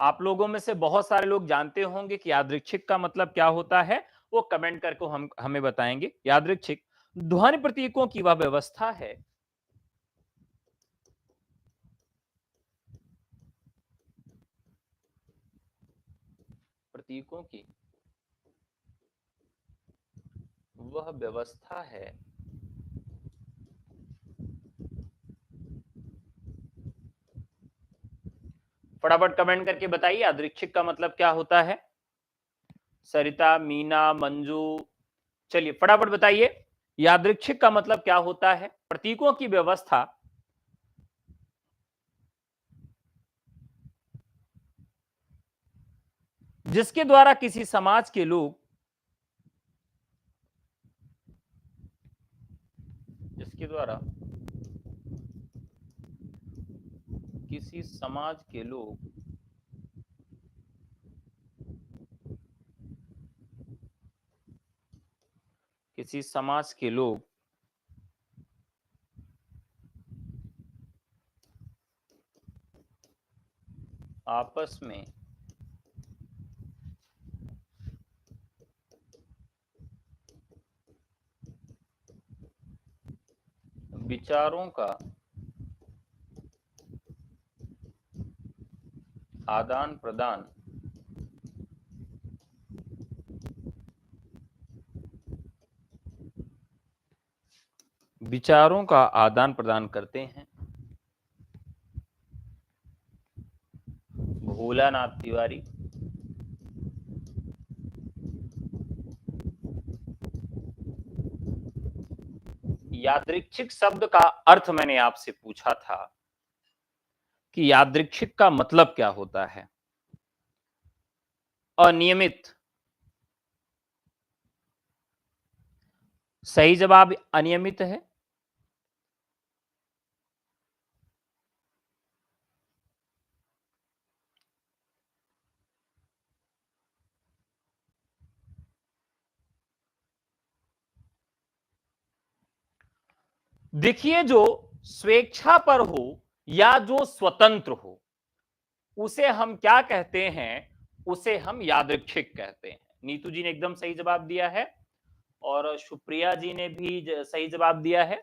आप लोगों में से बहुत सारे लोग जानते होंगे कि यादृच्छिक का मतलब क्या होता है, वो कमेंट करके हमें बताएंगे। यादृच्छिक ध्वनि प्रतीकों की वह व्यवस्था है प्रतीकों की वह व्यवस्था है फटाफट कमेंट करके बताइए यादृच्छिक का मतलब क्या होता है। सरिता, मीना, मंजू, चलिए फटाफट बताइए यादृच्छिक का मतलब क्या होता है। प्रतीकों की व्यवस्था जिसके द्वारा किसी समाज के लोग जिसके द्वारा किसी समाज के लोग किसी समाज के लोग आपस में विचारों का आदान प्रदान विचारों का आदान प्रदान करते हैं। भोलानाथ तिवारी, यादृच्छिक शब्द का अर्थ मैंने आपसे पूछा था कि यादृच्छिक का मतलब क्या होता है। अनियमित, सही जवाब अनियमित है। देखिए जो स्वेच्छा पर हो या जो स्वतंत्र हो उसे हम क्या कहते हैं, उसे हम यादृच्छिक कहते हैं। नीतू जी ने एकदम सही जवाब दिया है और सुप्रिया जी ने भी सही जवाब दिया है।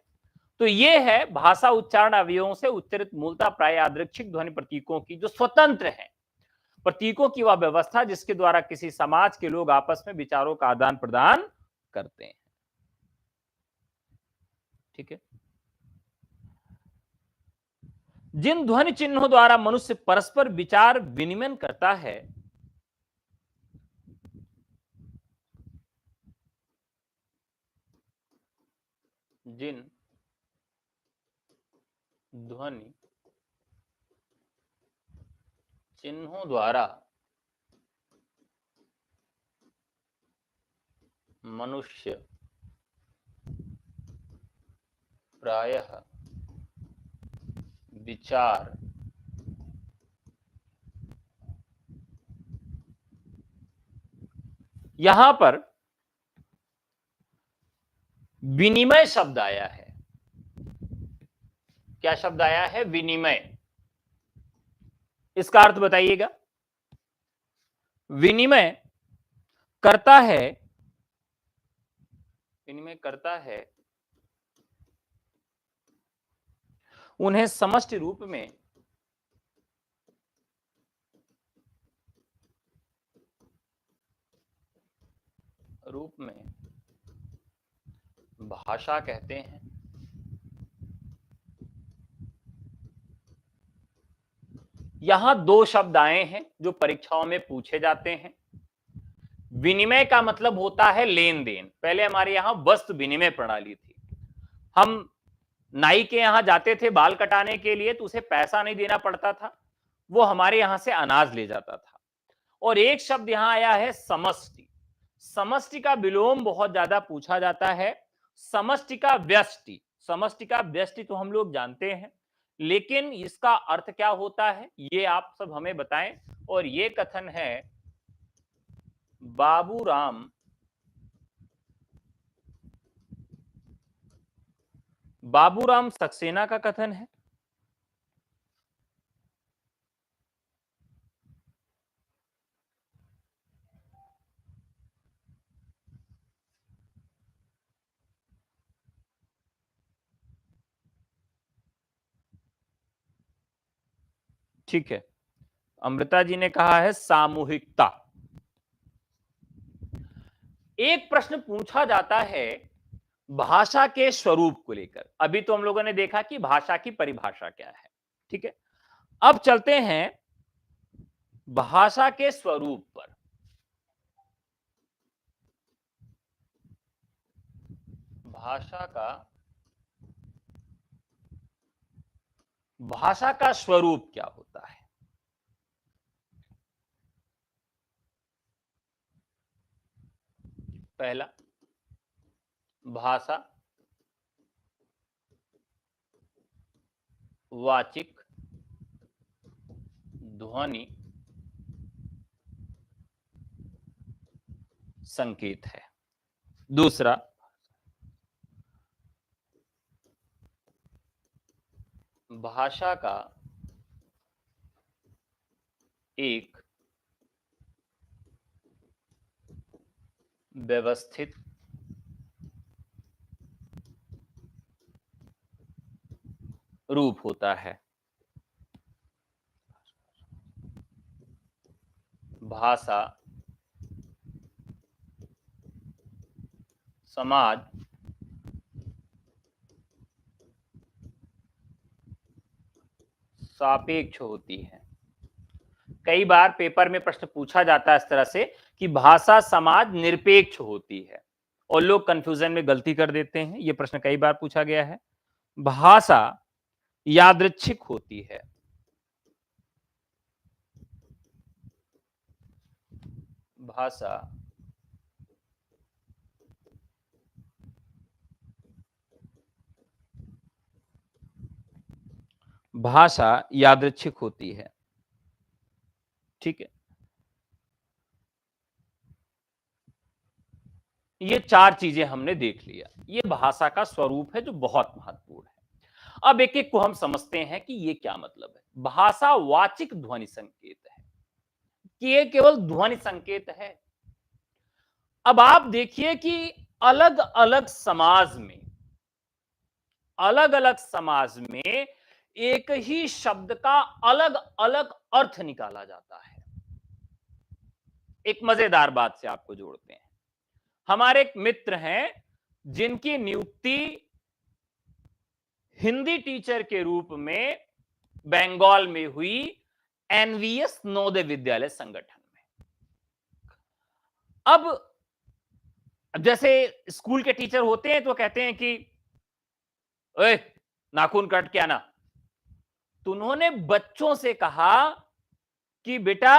तो ये है भाषा उच्चारण अवयवों से उच्चरित मूलतः प्राय यादृच्छिक ध्वनि प्रतीकों की जो स्वतंत्र है, प्रतीकों की वह व्यवस्था जिसके द्वारा किसी समाज के लोग आपस में विचारों का आदान प्रदान करते हैं। ठीक है। जिन ध्वनि चिन्हों द्वारा मनुष्य परस्पर विचार विनिमय करता है, जिन ध्वनि चिन्हों द्वारा मनुष्य प्रायः विचार यहां पर विनिमय शब्द आया है। क्या शब्द आया है? विनिमय। इसका अर्थ बताइएगा। विनिमय करता है, विनिमय करता है उन्हें समष्टि रूप में भाषा कहते हैं। यहां दो शब्द आए हैं जो परीक्षाओं में पूछे जाते हैं। विनिमय का मतलब होता है लेन देन। पहले हमारे यहां वस्तु विनिमय प्रणाली थी। हम नाई के यहां जाते थे बाल कटाने के लिए, तो उसे पैसा नहीं देना पड़ता था, वो हमारे यहां से अनाज ले जाता था। और एक शब्द यहां आया है समष्टि। समष्टि का विलोम बहुत ज्यादा पूछा जाता है। समष्टि का व्यष्टि, समष्टि का व्यष्टि तो हम लोग जानते हैं, लेकिन इसका अर्थ क्या होता है ये आप सब हमें बताएं। और ये कथन है बाबूराम सक्सेना का कथन है। ठीक है, अमृता जी ने कहा है सामूहिकता। एक प्रश्न पूछा जाता है भाषा के स्वरूप को लेकर। अभी तो हम लोगों ने देखा कि भाषा की परिभाषा क्या है, ठीक है। अब चलते हैं भाषा के स्वरूप पर। भाषा का स्वरूप क्या होता है? पहला, भाषा वाचिक ध्वनि संकेत है। दूसरा, भाषा का एक व्यवस्थित रूप होता है। भाषा समाज सापेक्ष होती है। कई बार पेपर में प्रश्न पूछा जाता है इस तरह से कि भाषा समाज निरपेक्ष होती है, और लोग कंफ्यूजन में गलती कर देते हैं। यह प्रश्न कई बार पूछा गया है। भाषा यादृच्छिक होती है। भाषा भाषा यादृच्छिक होती है, ठीक है। ये चार चीजें हमने देख लिया। ये भाषा का स्वरूप है जो बहुत महत्वपूर्ण है। अब एक एक को हम समझते हैं कि ये क्या मतलब है। भाषा वाचिक ध्वनि संकेत है कि ये केवल ध्वनि संकेत है। अब आप देखिए कि अलग अलग समाज में, अलग अलग समाज में एक ही शब्द का अलग अलग अर्थ निकाला जाता है। एक मजेदार बात से आपको जोड़ते हैं। हमारे एक मित्र हैं जिनकी नियुक्ति हिंदी टीचर के रूप में बंगाल में हुई एनवीएस नवोदय विद्यालय संगठन में। अब जैसे स्कूल के टीचर होते हैं तो कहते हैं कि ओए नाखून काट के आना। तो उन्होंने बच्चों से कहा कि बेटा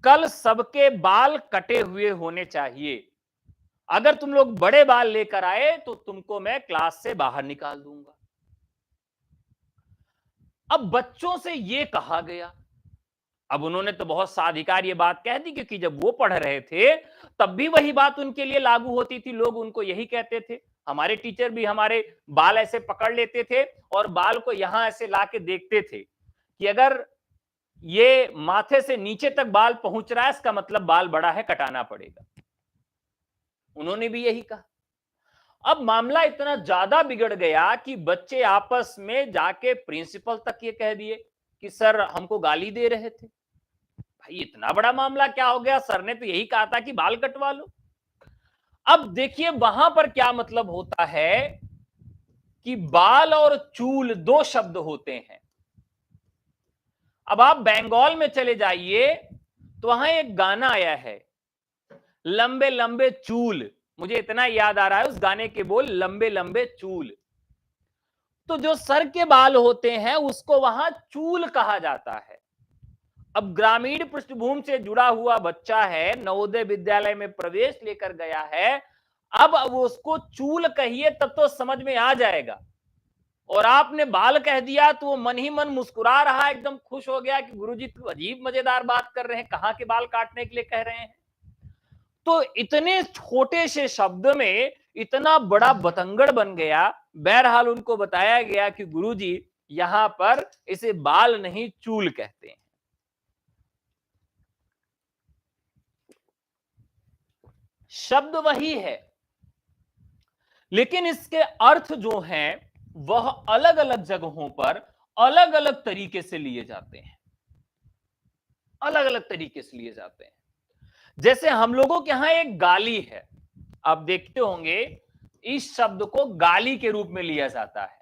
कल सबके बाल कटे हुए होने चाहिए। अगर तुम लोग बड़े बाल लेकर आए तो तुमको मैं क्लास से बाहर निकाल दूंगा। अब बच्चों से यह कहा गया। अब उन्होंने तो बहुत साधिकार ये बात कह दी क्योंकि जब वो पढ़ रहे थे तब भी वही बात उनके लिए लागू होती थी। लोग उनको यही कहते थे। हमारे टीचर भी हमारे बाल ऐसे पकड़ लेते थे और बाल को यहां ऐसे लाके देखते थे कि अगर ये माथे से नीचे तक बाल पहुंच रहा है इसका मतलब बाल बड़ा है, कटाना पड़ेगा। उन्होंने भी यही कहा। अब मामला इतना ज्यादा बिगड़ गया कि बच्चे आपस में जाके प्रिंसिपल तक ये कह दिए कि सर हमको गाली दे रहे थे। भाई इतना बड़ा मामला क्या हो गया, सर ने तो यही कहा था कि बाल कटवा लो। अब देखिए वहां पर क्या मतलब होता है कि बाल और चूल दो शब्द होते हैं। अब आप बंगाल में चले जाइए तो वहां एक गाना आया है, लंबे लंबे चूल। मुझे इतना याद आ रहा है उस गाने के बोल, लंबे लंबे चूल। तो जो सर के बाल होते हैं उसको वहां चूल कहा जाता है। अब ग्रामीण पृष्ठभूमि से जुड़ा हुआ बच्चा है, नवोदय विद्यालय में प्रवेश लेकर गया है, अब वो उसको चूल कहिए तब तो समझ में आ जाएगा। और आपने बाल कह दिया तो वो मन ही मन मुस्कुरा रहा है, एकदम खुश हो गया कि गुरुजी तो अजीब मजेदार बात कर रहे हैं, कहां के बाल काटने के लिए कह रहे हैं। तो इतने छोटे से शब्द में इतना बड़ा बतंगड़ बन गया। बहरहाल उनको बताया गया कि गुरुजी यहां पर इसे बाल नहीं चूल कहते हैं। शब्द वही है लेकिन इसके अर्थ जो हैं वह अलग अलग जगहों पर अलग अलग तरीके से लिए जाते हैं। अलग अलग तरीके से लिए जाते हैं। जैसे हम लोगों के यहां एक गाली है, आप देखते होंगे इस शब्द को गाली के रूप में लिया जाता है।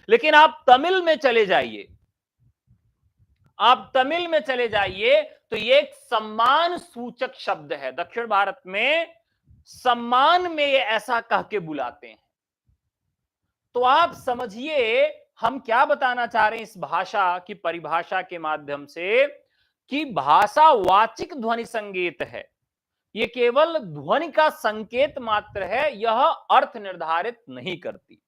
लेकिन आप तमिल में चले जाइए, आप तमिल में चले जाइए तो ये एक सम्मान सूचक शब्द है। दक्षिण भारत में सम्मान में ये ऐसा कह के बुलाते हैं। तो आप समझिए हम क्या बताना चाह रहे हैं इस भाषा की परिभाषा के माध्यम से कि भाषा वाचिक ध्वनि संकेत है। ये केवल ध्वनि का संकेत मात्र है, यह अर्थ निर्धारित नहीं करती।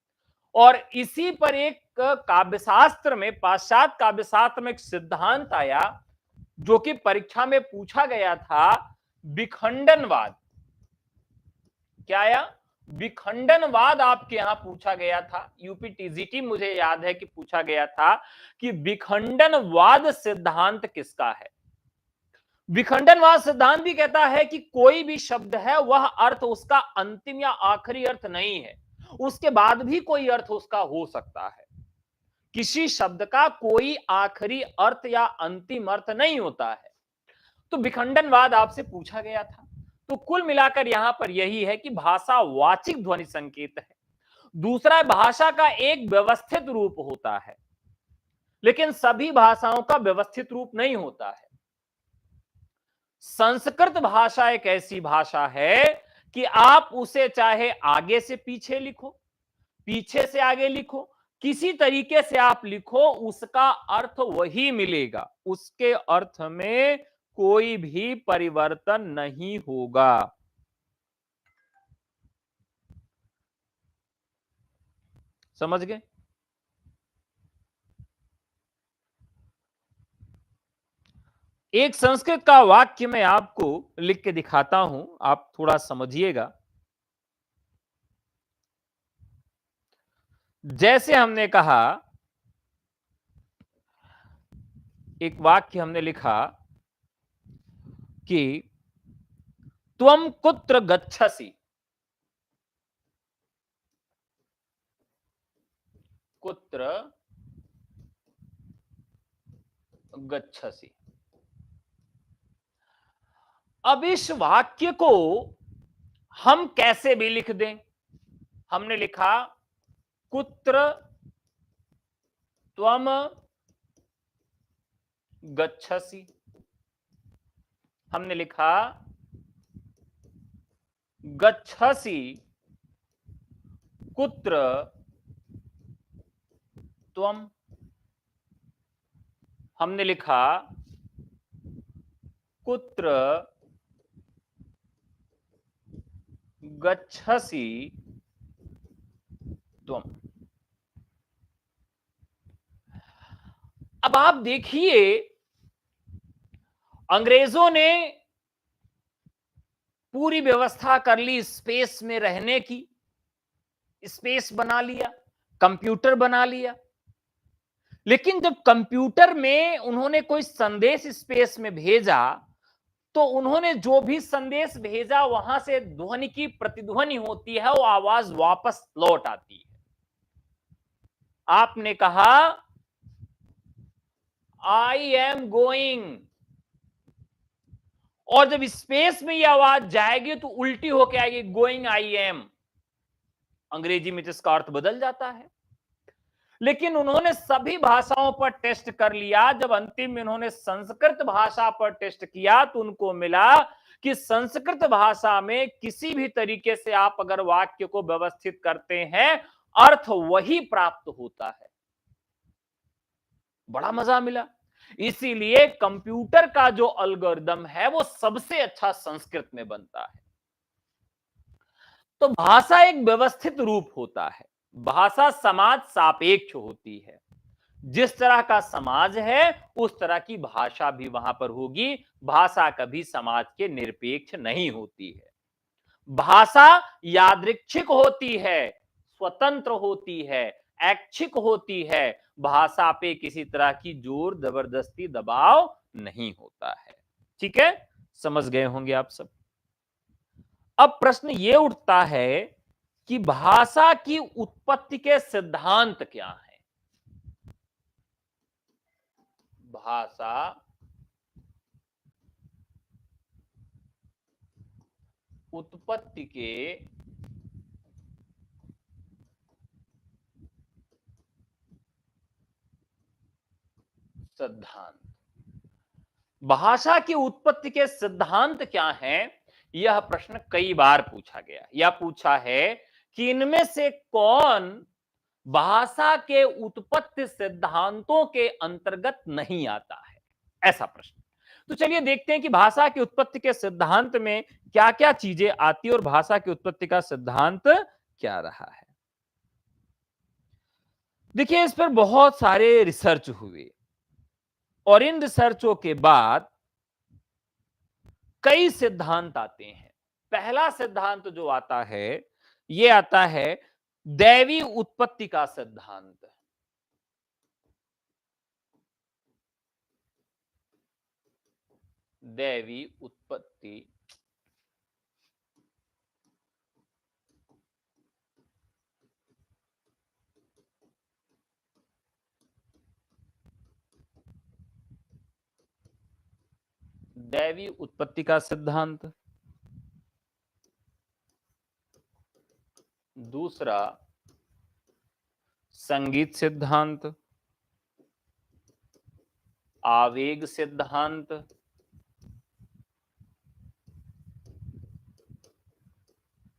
और इसी पर एक काव्यशास्त्र में, पाश्चात्य काव्यशास्त्र में एक सिद्धांत आया जो कि परीक्षा में पूछा गया था, विखंडनवाद। क्या आया? विखंडनवाद आपके यहां पूछा गया था। यूपी टीजीटी मुझे याद है कि पूछा गया था कि विखंडनवाद सिद्धांत किसका है। विखंडनवाद सिद्धांत भी कहता है कि कोई भी शब्द है वह अर्थ उसका अंतिम या आखिरी अर्थ नहीं है, उसके बाद भी कोई अर्थ उसका हो सकता है। किसी शब्द का कोई आखिरी अर्थ या अंतिम अर्थ नहीं होता है। तो विखंडनवाद आपसे पूछा गया था। तो कुल मिलाकर यहां पर यही है कि भाषा वाचिक ध्वनि संकेत है। दूसरा, भाषा का एक व्यवस्थित रूप होता है, लेकिन सभी भाषाओं का व्यवस्थित रूप नहीं होता है। संस्कृत भाषा एक ऐसी भाषा है कि आप उसे चाहे आगे से पीछे लिखो, पीछे से आगे लिखो, किसी तरीके से आप लिखो, उसका अर्थ वही मिलेगा, उसके अर्थ में कोई भी परिवर्तन नहीं होगा। समझ गए? एक संस्कृत का वाक्य मैं आपको लिख के दिखाता हूं, आप थोड़ा समझिएगा। जैसे हमने कहा, एक वाक्य हमने लिखा कि त्वम कुत्र गच्छसि, कुत्र गच्छसि। अब इस वाक्य को हम कैसे भी लिख दें। हमने लिखा कुत्र त्वम गच्छसि। हमने लिखा गच्छसि कुत्र त्वम। हमने लिखा कुत्र गच्छसि त्वम। अब आप देखिए, अंग्रेजों ने पूरी व्यवस्था कर ली स्पेस में रहने की, स्पेस बना लिया, कंप्यूटर बना लिया। लेकिन जब कंप्यूटर में उन्होंने कोई संदेश स्पेस में भेजा, तो उन्होंने जो भी संदेश भेजा वहां से ध्वनि की प्रतिध्वनि होती है, वो आवाज वापस लौट आती है। आपने कहा आई एम गोइंग, और जब स्पेस में यह आवाज जाएगी तो उल्टी होकर आएगी, गोइंग आई एम। अंग्रेजी में इसका अर्थ बदल जाता है। लेकिन उन्होंने सभी भाषाओं पर टेस्ट कर लिया। जब अंतिम में उन्होंने संस्कृत भाषा पर टेस्ट किया तो उनको मिला कि संस्कृत भाषा में किसी भी तरीके से आप अगर वाक्य को व्यवस्थित करते हैं, अर्थ वही प्राप्त होता है। बड़ा मजा मिला। इसीलिए कंप्यूटर का जो एल्गोरिदम है वो सबसे अच्छा संस्कृत में बनता है। तो भाषा एक व्यवस्थित रूप होता है। भाषा समाज सापेक्ष होती है। जिस तरह का समाज है उस तरह की भाषा भी वहां पर होगी। भाषा कभी समाज के निरपेक्ष नहीं होती है। भाषा यादृच्छिक होती है, स्वतंत्र होती है, ऐच्छिक होती है। भाषा पे किसी तरह की जोर जबरदस्ती दबाव नहीं होता है। ठीक है, समझ गए होंगे आप सब। अब प्रश्न यह उठता है कि भाषा की उत्पत्ति के सिद्धांत क्या है। भाषा उत्पत्ति के सिद्धांत। भाषा की उत्पत्ति के सिद्धांत क्या हैं? यह प्रश्न कई बार पूछा गया। यह पूछा है कि इनमें से कौन भाषा के उत्पत्ति सिद्धांतों के अंतर्गत नहीं आता है, ऐसा प्रश्न। तो चलिए देखते हैं कि भाषा की उत्पत्ति के सिद्धांत में क्या क्या चीजें आती है और भाषा की उत्पत्ति का सिद्धांत क्या रहा है। देखिए, इस पर बहुत सारे रिसर्च हुए और इन रिसर्चों के बाद कई सिद्धांत आते हैं। पहला सिद्धांत जो आता है, यह आता है दैवी उत्पत्ति का सिद्धांत। दैवी उत्पत्ति दैवी उत्पत्ति का सिद्धांत। दूसरा संगीत सिद्धांत, आवेग सिद्धांत,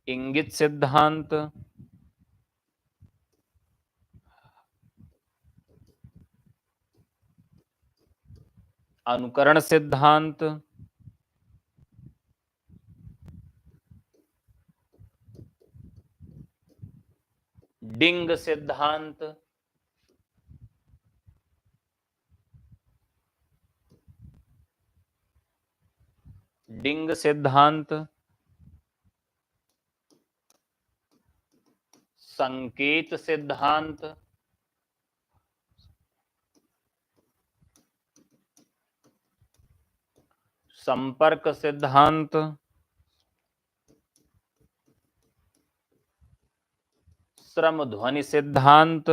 इंगित सिद्धांत, अनुकरण सिद्धांत, डिंग सिद्धांत, डिंग सिद्धांत, संकेत सिद्धांत, संपर्क सिद्धांत, श्रम ध्वनि सिद्धांत,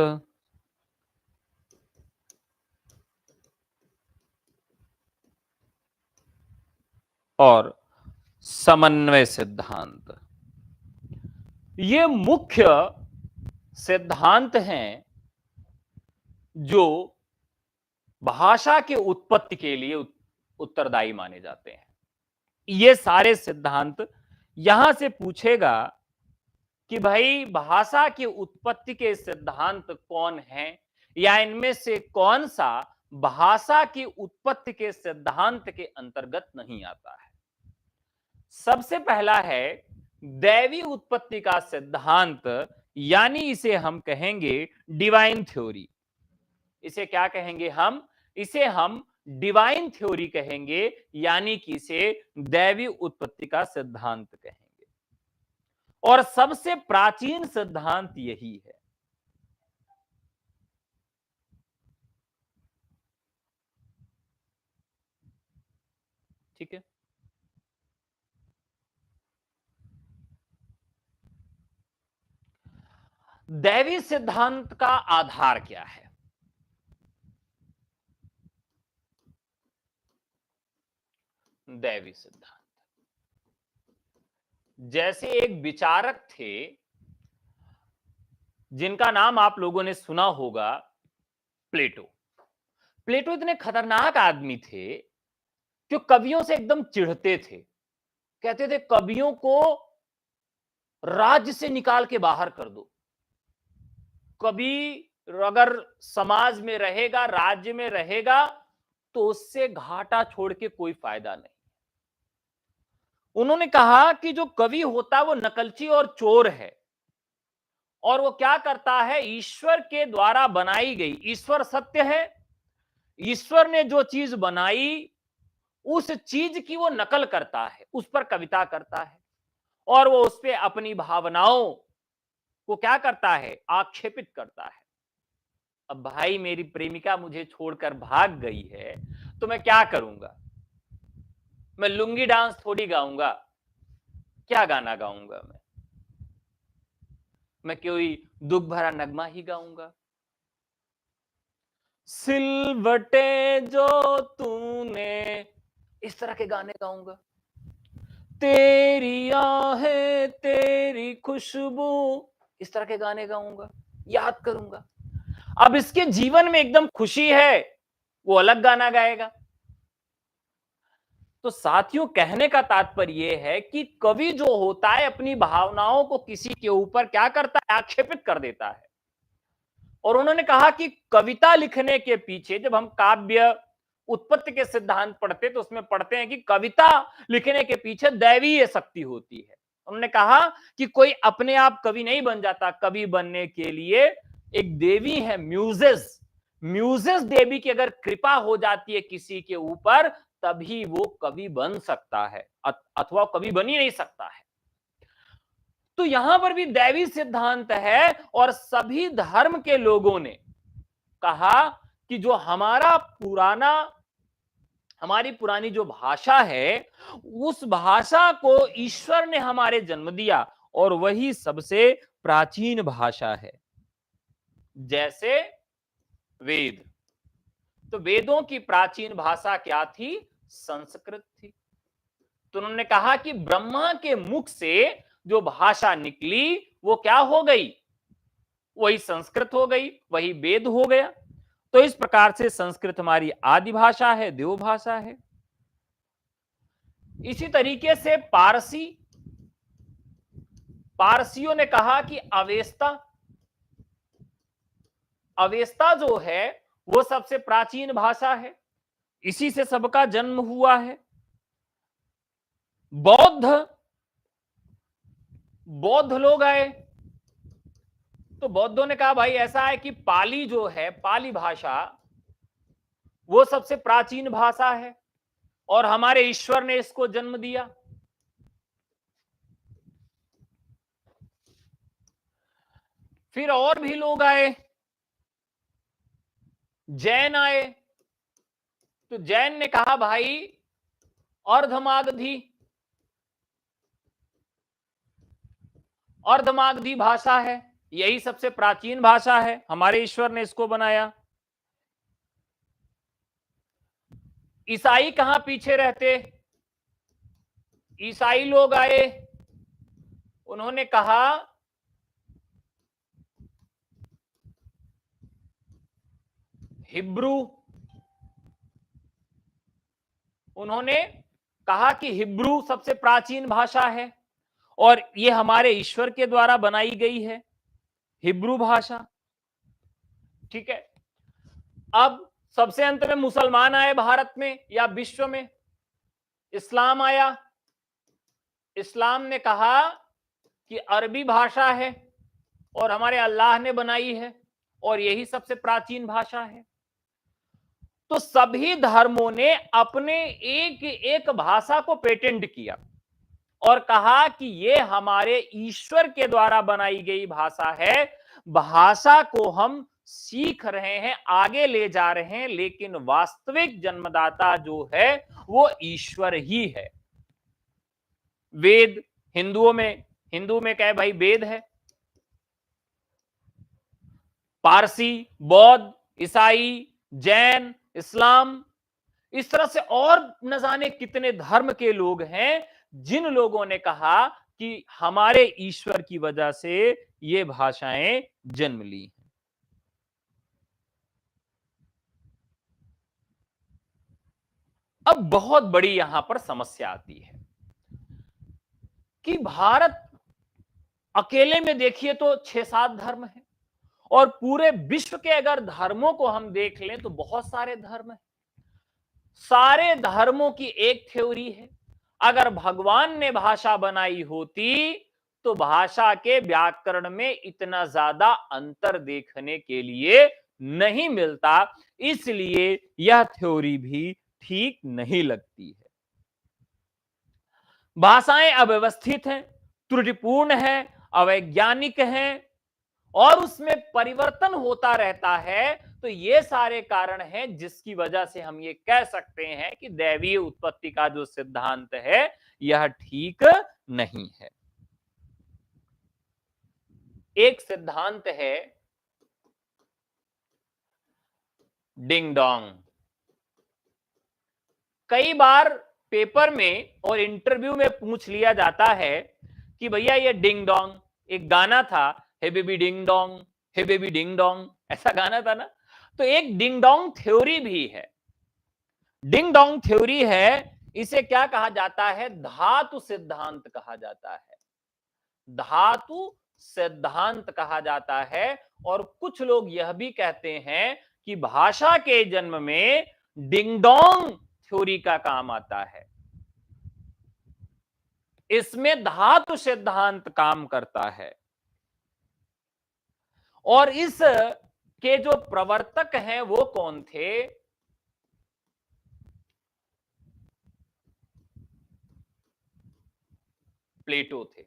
और समन्वय सिद्धांत। ये मुख्य सिद्धांत हैं जो भाषा के उत्पत्ति के लिए उत्तरदायी माने जाते हैं। ये सारे सिद्धांत यहां से पूछेगा कि भाई भाषा की उत्पत्ति के सिद्धांत कौन हैं, या इनमें से कौन सा भाषा की उत्पत्ति के सिद्धांत के अंतर्गत नहीं आता है। सबसे पहला है दैवी उत्पत्ति का सिद्धांत, यानी इसे हम कहेंगे डिवाइन थ्योरी। इसे क्या कहेंगे हम? इसे हम डिवाइन थ्योरी कहेंगे, यानी कि इसे दैवी उत्पत्ति का सिद्धांत कहेंगे। और सबसे प्राचीन सिद्धांत यही है। ठीक है, दैवी सिद्धांत का आधार क्या है? दैवी सिद्धांत, जैसे एक विचारक थे जिनका नाम आप लोगों ने सुना होगा, प्लेटो। प्लेटो इतने खतरनाक आदमी थे जो कवियों से एकदम चिढ़ते थे। कहते थे कवियों को राज्य से निकाल के बाहर कर दो। कवि अगर समाज में रहेगा, राज्य में रहेगा, तो उससे घाटा छोड़ के कोई फायदा नहीं। उन्होंने कहा कि जो कवि होता है वो नकलची और चोर है, और वो क्या करता है, ईश्वर के द्वारा बनाई गई, ईश्वर सत्य है, ईश्वर ने जो चीज बनाई उस चीज की वो नकल करता है, उस पर कविता करता है, और वो उस पर अपनी भावनाओं को क्या करता है, आक्षेपित करता है। अब भाई मेरी प्रेमिका मुझे छोड़कर भाग गई है, तो मैं क्या करूंगा? मैं लुंगी डांस थोड़ी गाऊंगा। क्या गाना गाऊंगा मैं कोई दुख भरा नगमा ही गाऊंगा। सिलवटे जो तूने, इस तरह के गाने गाऊंगा। तेरी आहें तेरी खुशबू, इस तरह के गाने गाऊंगा, याद करूंगा। अब इसके जीवन में एकदम खुशी है, वो अलग गाना गाएगा। तो साथियों, कहने का तात्पर्य यह है कि कवि जो होता है अपनी भावनाओं को किसी के ऊपर क्या करता है, आक्षेपित कर देता है। और उन्होंने कहा कि कविता लिखने के पीछे, जब हम काव्य उत्पत्ति के सिद्धांत पढ़ते तो उसमें पढ़ते हैं कि कविता लिखने के पीछे दैवीय शक्ति होती है। उन्होंने कहा कि कोई अपने आप कवि नहीं बन जाता, कवि बनने के लिए एक देवी है, म्यूजेस। म्यूजेस देवी की अगर कृपा हो जाती है किसी के ऊपर, तभी वो कवि बन सकता है, अथवा कवि बन ही नहीं सकता है। तो यहां पर भी दैवी सिद्धांत है, और सभी धर्म के लोगों ने कहा कि जो हमारी पुरानी जो भाषा है, उस भाषा को ईश्वर ने हमारे जन्म दिया, और वही सबसे प्राचीन भाषा है। जैसे वेद, तो वेदों की प्राचीन भाषा क्या थी? संस्कृत थी। तो उन्होंने कहा कि ब्रह्मा के मुख से जो भाषा निकली वो क्या हो गई? वही संस्कृत हो गई, वही वेद हो गया। तो इस प्रकार से संस्कृत हमारी आदि भाषा है, देव भाषा है। इसी तरीके से पारसियों ने कहा कि अवेस्ता जो है वो सबसे प्राचीन भाषा है, इसी से सबका जन्म हुआ है। बौद्ध लोग आए, तो बौद्धों ने कहा भाई ऐसा है कि पाली जो है, पाली भाषा वो सबसे प्राचीन भाषा है, और हमारे ईश्वर ने इसको जन्म दिया। फिर और भी लोग आए, जैन आए, तो जैन ने कहा भाई अर्धमागधी भाषा है, यही सबसे प्राचीन भाषा है, हमारे ईश्वर ने इसको बनाया। ईसाई कहां पीछे रहते? ईसाई लोग आए, उन्होंने कहा हिब्रू उन्होंने कहा कि हिब्रू सबसे प्राचीन भाषा है और ये हमारे ईश्वर के द्वारा बनाई गई है, हिब्रू भाषा। ठीक है। अब सबसे अंत में मुसलमान आए भारत में या विश्व में, इस्लाम आया। इस्लाम ने कहा कि अरबी भाषा है और हमारे अल्लाह ने बनाई है और यही सबसे प्राचीन भाषा है। तो सभी धर्मों ने अपने एक एक भाषा को पेटेंट किया और कहा कि ये हमारे ईश्वर के द्वारा बनाई गई भाषा है। भाषा को हम सीख रहे हैं, आगे ले जा रहे हैं, लेकिन वास्तविक जन्मदाता जो है वो ईश्वर ही है। वेद हिंदू में क्या है भाई, वेद है। पारसी, बौद्ध, ईसाई, जैन, इस्लाम, इस तरह से और न जाने कितने धर्म के लोग हैं जिन लोगों ने कहा कि हमारे ईश्वर की वजह से ये भाषाएं जन्म ली। अब बहुत बड़ी यहां पर समस्या आती है कि भारत अकेले में देखिए तो 6-7 धर्म है और पूरे विश्व के अगर धर्मों को हम देख लें तो बहुत सारे धर्म हैं। सारे धर्मों की एक थ्योरी है। अगर भगवान ने भाषा बनाई होती तो भाषा के व्याकरण में इतना ज्यादा अंतर देखने के लिए नहीं मिलता, इसलिए यह थ्योरी भी ठीक नहीं लगती है। भाषाएं अव्यवस्थित हैं, त्रुटिपूर्ण हैं, अवैज्ञानिक हैं और उसमें परिवर्तन होता रहता है। तो ये सारे कारण हैं जिसकी वजह से हम ये कह सकते हैं कि दैवीय उत्पत्ति का जो सिद्धांत है यह ठीक नहीं है। एक सिद्धांत है डिंग डोंग। कई बार पेपर में और इंटरव्यू में पूछ लिया जाता है कि भैया ये डिंग डोंग, एक गाना था, हे बेबी डिंग डोंग, हे बेबी डिंग डोंग, ऐसा गाना था ना। तो एक डिंग डोंग थ्योरी भी है। डिंग डोंग थ्योरी है, इसे क्या कहा जाता है, धातु सिद्धांत कहा जाता है। धातु सिद्धांत कहा जाता है। और कुछ लोग यह भी कहते हैं कि भाषा के जन्म में डिंग डोंग थ्योरी का काम आता है। इसमें धातु सिद्धांत काम करता है और इस के जो प्रवर्तक हैं वो कौन थे, प्लेटो थे।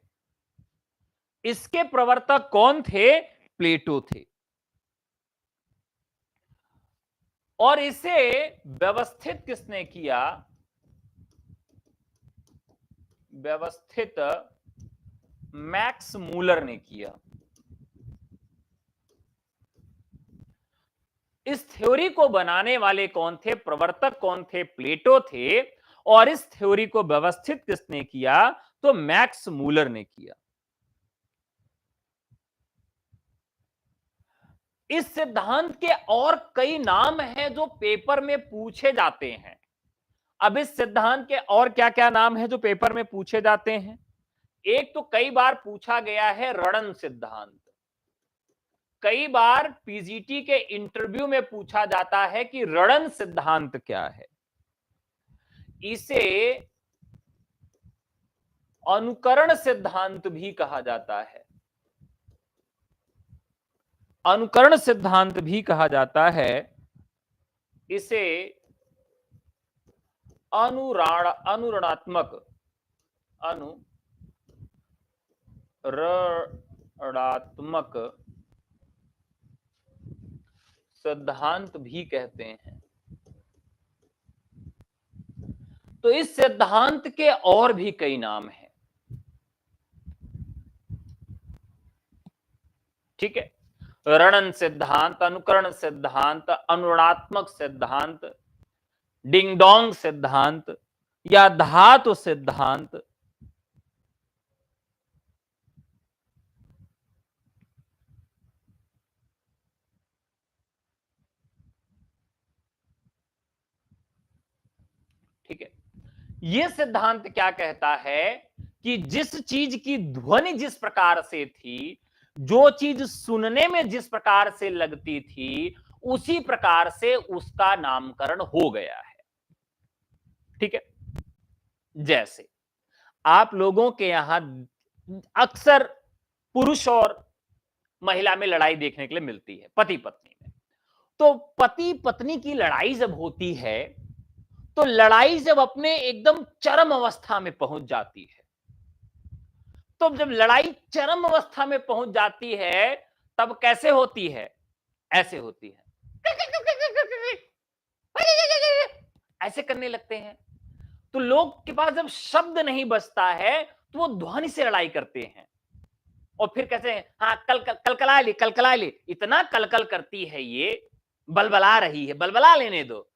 इसके प्रवर्तक कौन थे, प्लेटो थे। और इसे व्यवस्थित किसने किया, व्यवस्थित मैक्स मूलर ने किया। इस थ्योरी को बनाने वाले कौन थे, प्रवर्तक कौन थे, प्लेटो थे। और इस थ्योरी को व्यवस्थित किसने किया, तो मैक्स मूलर ने किया। इस सिद्धांत के और कई नाम हैं जो पेपर में पूछे जाते हैं। अब इस सिद्धांत के और क्या क्या नाम हैं जो पेपर में पूछे जाते हैं। एक तो कई बार पूछा गया है रणन सिद्धांत। कई बार पीजीटी के इंटरव्यू में पूछा जाता है कि रणन सिद्धांत क्या है। इसे अनुकरण सिद्धांत भी कहा जाता है। अनुकरण सिद्धांत भी कहा जाता है। इसे अनुरणात्मक सिद्धांत भी कहते हैं। तो इस सिद्धांत के और भी कई नाम हैं। ठीक है। रणन सिद्धांत, अनुकरण सिद्धांत, अनुरणात्मक सिद्धांत, डिंग डोंग सिद्धांत या धातु सिद्धांत। ठीक है। यह सिद्धांत क्या कहता है कि जिस चीज की ध्वनि जिस प्रकार से थी, जो चीज सुनने में जिस प्रकार से लगती थी, उसी प्रकार से उसका नामकरण हो गया है। ठीक है। जैसे आप लोगों के यहां अक्सर पुरुष और महिला में लड़ाई देखने के लिए मिलती है, पति पत्नी में। तो पति पत्नी की लड़ाई जब होती है, तो लड़ाई जब अपने एकदम चरम अवस्था में पहुंच जाती है, तो जब लड़ाई चरम अवस्था में पहुंच जाती है, तब कैसे होती है? ऐसे होती है, ऐसे करने लगते हैं। तो लोग के पास जब शब्द नहीं बचता है, तो वो ध्वनि से लड़ाई करते हैं। और फिर कैसे हैं, हाँ कलकला ले, इतना कलकल करती है ये, बलबला रही है, बलबला लेने दो,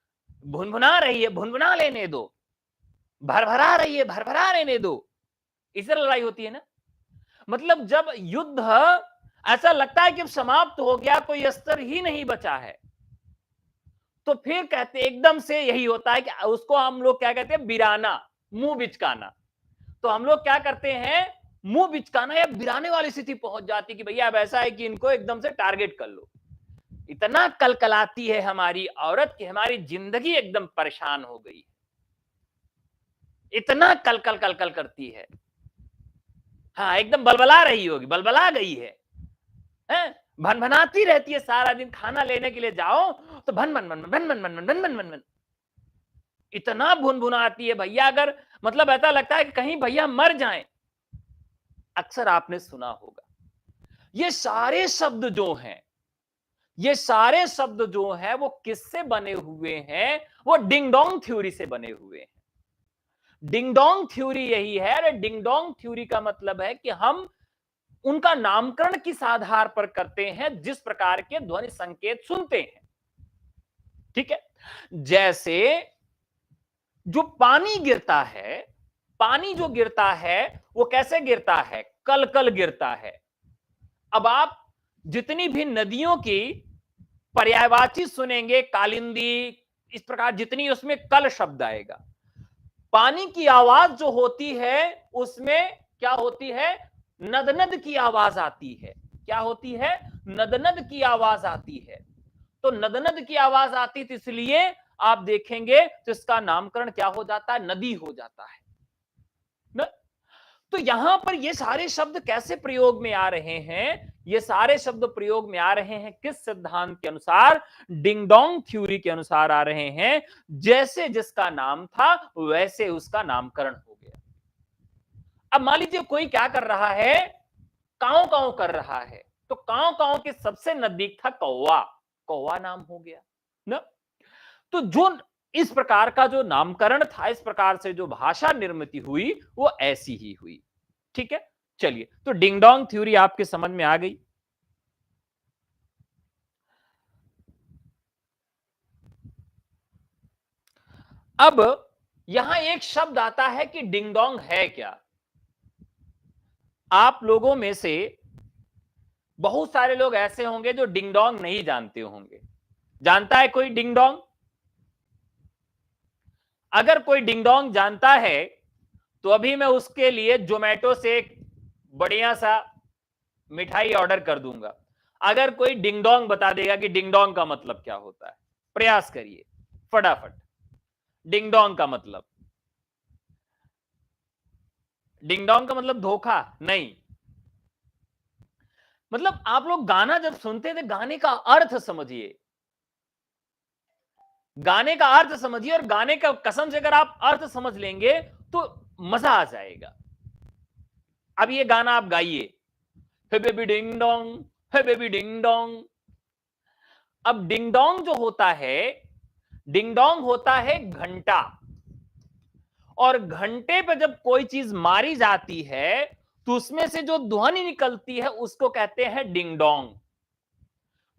भुनभुना रही है, भुनभुना लेने दो, भरभरा रही है, भरभरा लेने दो। इससे लड़ाई होती है ना। मतलब जब युद्ध ऐसा लगता है कि अब समाप्त हो गया, कोई अस्त्र ही नहीं बचा है, तो फिर कहते एकदम से यही होता है कि उसको हम लोग क्या कहते हैं, बिराना, मुंह बिचकाना। तो हम लोग क्या करते हैं, मुंह बिचकाना या बिराने वाली स्थिति पहुंच जाती कि भैया अब ऐसा है कि इनको एकदम से टारगेट कर लो। इतना कलकलाती है हमारी औरत कि हमारी जिंदगी एकदम परेशान हो गई, इतना कलकल कलकल करती है। हाँ एकदम बलबला रही होगी, बलबला गई है, भनभनाती रहती है सारा दिन। खाना लेने के लिए जाओ तो भन भन भन भन भन भन भन भन भन भन, इतना भुनभुनाती है भैया, अगर मतलब ऐसा लगता है कि कहीं भैया मर जाएं। अक्सर आपने सुना होगा। ये सारे शब्द जो हैं, ये सारे शब्द जो हैं वो किससे बने हुए हैं? वो डिंग डोंग थ्योरी से बने हुए हैं। डिंग डोंग थ्योरी यही है। अरे डिंग डोंग थ्योरी का मतलब है कि हम उनका नामकरण किस आधार पर करते हैं, जिस प्रकार के ध्वनि संकेत सुनते हैं। ठीक है। जैसे जो पानी गिरता है, पानी जो गिरता है वो कैसे गिरता है? कल कल गिरता है। अब आप जितनी भी नदियों की पर्यायवाची सुनेंगे, कालिंदी, इस प्रकार जितनी, उसमें कल शब्द आएगा। पानी की आवाज जो होती है उसमें क्या होती है? नद की आवाज आती है। क्या होती है? नद की आवाज आती है। तो नद की आवाज आती, तो इसलिए आप देखेंगे तो इसका नामकरण क्या हो जाता है? नदी हो जाता है ना। तो यहां पर ये सारे शब्द कैसे प्रयोग में आ रहे हैं? ये सारे शब्द प्रयोग में आ रहे हैं किस सिद्धांत के अनुसार? डिंग डोंग थ्योरी के अनुसार आ रहे हैं। जैसे जिसका नाम था वैसे उसका नामकरण हो गया। अब मान लीजिए कोई क्या कर रहा है, कांव कांव कर रहा है, तो कांव कांव के सबसे नजदीक था कौवा, कौवा नाम हो गया ना। तो जो इस प्रकार का जो नामकरण था, इस प्रकार से जो भाषा निर्मित हुई, वो ऐसी ही हुई। ठीक है। चलिए, तो डिंग डोंग थ्योरी आपके समझ में आ गई। अब यहां एक शब्द आता है कि डिंग डोंग है क्या। आप लोगों में से बहुत सारे लोग ऐसे होंगे जो डिंग डोंग नहीं जानते होंगे। जानता है कोई डिंग डोंग? अगर कोई डिंग डोंग जानता है तो अभी मैं उसके लिए जोमेटो से एक बढ़िया सा मिठाई ऑर्डर कर दूंगा। अगर कोई डिंग डोंग बता देगा कि डिंग डोंग का मतलब क्या होता है, प्रयास करिए फटाफट। डिंग डोंग का मतलब, डिंग डोंग का मतलब धोखा नहीं। मतलब आप लोग गाना जब सुनते थे, गाने का अर्थ समझिए, गाने का अर्थ समझिए, और गाने का कसम से अगर आप अर्थ समझ लेंगे तो मजा आ जाएगा। अब ये गाना आप गाइए, हे बेबी डिंग डोंग, हे बेबी डिंग डोंग। अब डिंग डोंग जो होता है, डिंग डोंग होता है घंटा, और घंटे पे जब कोई चीज मारी जाती है तो उसमें से जो ध्वनि निकलती है उसको कहते हैं डिंग डोंग।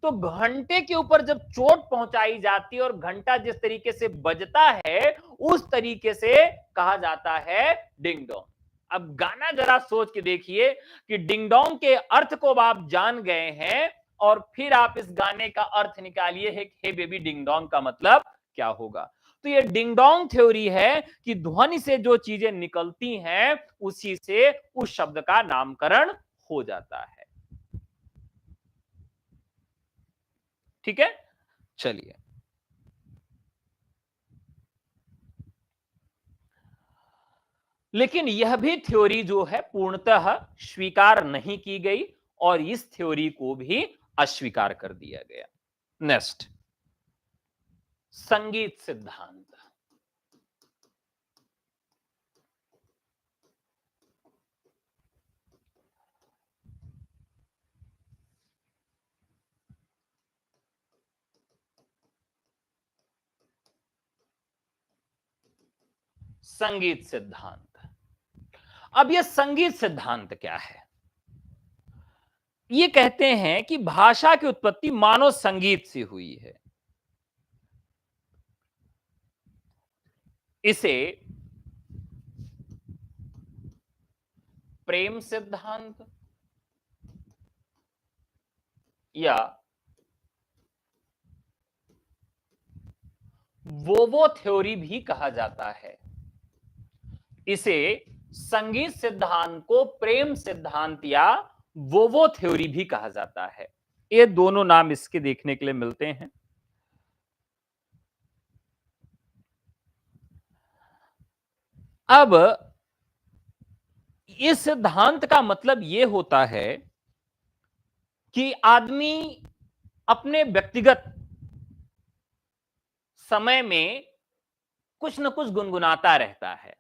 तो घंटे के ऊपर जब चोट पहुंचाई जाती है और घंटा जिस तरीके से बजता है, उस तरीके से कहा जाता है डिंग डोंग। अब गाना जरा सोच के देखिए कि डिंग डोंग के अर्थ को आप जान गए हैं, और फिर आप इस गाने का अर्थ निकालिए, हे बेबी डिंग डोंग का मतलब क्या होगा। तो ये डिंग डोंग थ्योरी है कि ध्वनि से जो चीजें निकलती हैं उसी से उस शब्द का नामकरण हो जाता है। ठीक है, चलिए। लेकिन यह भी थ्योरी जो है पूर्णतः स्वीकार नहीं की गई और इस थ्योरी को भी अस्वीकार कर दिया गया। नेक्स्ट, संगीत सिद्धांत। संगीत सिद्धांत। अब यह संगीत सिद्धांत क्या है? ये कहते हैं कि भाषा की उत्पत्ति मानव संगीत से हुई है। इसे प्रेम सिद्धांत या वोवो थ्योरी भी कहा जाता है। इसे संगीत सिद्धांत को प्रेम सिद्धांत या वोवो थ्योरी भी कहा जाता है। ये दोनों नाम इसके देखने के लिए मिलते हैं। अब इस सिद्धांत का मतलब यह होता है कि आदमी अपने व्यक्तिगत समय में कुछ न कुछ गुनगुनाता रहता है।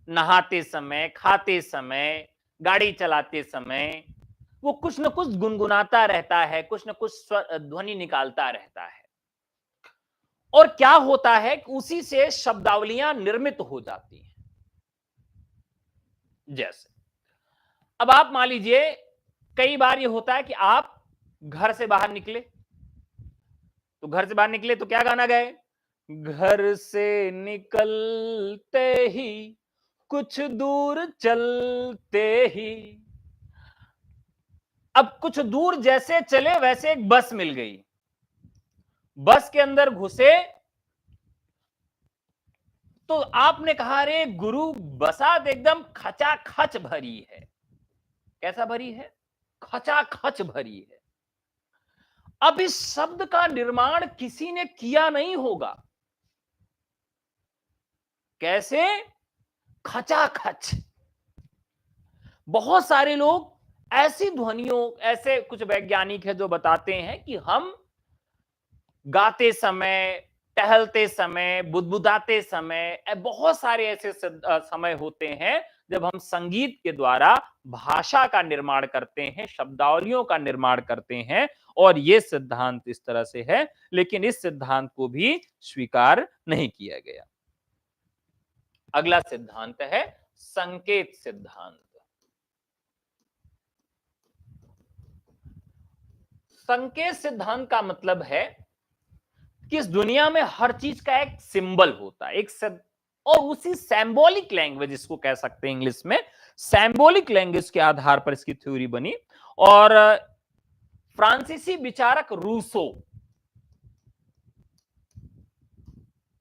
नहाते समय, खाते समय, गाड़ी चलाते समय वो कुछ न कुछ गुनगुनाता रहता है, कुछ न कुछ ध्वनि निकालता रहता है। और क्या होता है कि उसी से शब्दावलियां निर्मित हो जाती हैं। जैसे अब आप मान लीजिए, कई बार ये होता है कि आप घर से बाहर निकले, तो घर से बाहर निकले तो क्या गाना गाए? घर से निकलते ही कुछ दूर चलते ही। अब कुछ दूर जैसे चले वैसे एक बस मिल गई, बस के अंदर घुसे तो आपने कहा, अरे गुरु बसात एकदम खचाखच भरी है। कैसा भरी है? खचाखच भरी है। अब इस शब्द का निर्माण किसी ने किया नहीं होगा। कैसे? खचाखच। बहुत सारे लोग ऐसी ध्वनियों, ऐसे कुछ वैज्ञानिक हैं जो बताते हैं कि हम गाते समय, टहलते समय, बुदबुदाते समय, बहुत सारे ऐसे समय होते हैं जब हम संगीत के द्वारा भाषा का निर्माण करते हैं, शब्दावलियों का निर्माण करते हैं। और यह सिद्धांत इस तरह से है, लेकिन इस सिद्धांत को भी स्वीकार नहीं किया गया। अगला सिद्धांत है संकेत सिद्धांत। संकेत सिद्धांत का मतलब है कि इस दुनिया में हर चीज का एक सिंबल होता है, और उसी सैम्बोलिक लैंग्वेज, इसको कह सकते हैं इंग्लिश में, सैम्बोलिक लैंग्वेज के आधार पर इसकी थ्योरी बनी। और फ्रांसीसी विचारक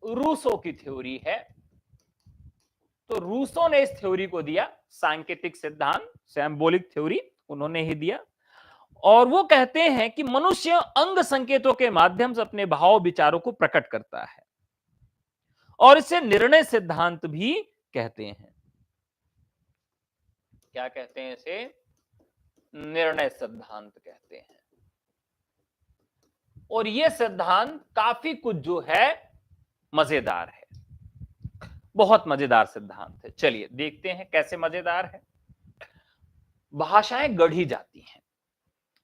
रूसो की थ्योरी है। तो रूसो ने इस थ्योरी को दिया सांकेतिक सिद्धांत, सैम्बोलिक थ्योरी उन्होंने ही दिया। और वो कहते हैं कि मनुष्य अंग संकेतों के माध्यम से अपने भाव विचारों को प्रकट करता है, और इसे निर्णय सिद्धांत भी कहते हैं। क्या कहते हैं इसे? निर्णय सिद्धांत कहते हैं। और यह सिद्धांत काफी कुछ जो है मजेदार है, बहुत मजेदार सिद्धांत है। चलिए देखते हैं कैसे मजेदार है। भाषाएं गढ़ी जाती हैं।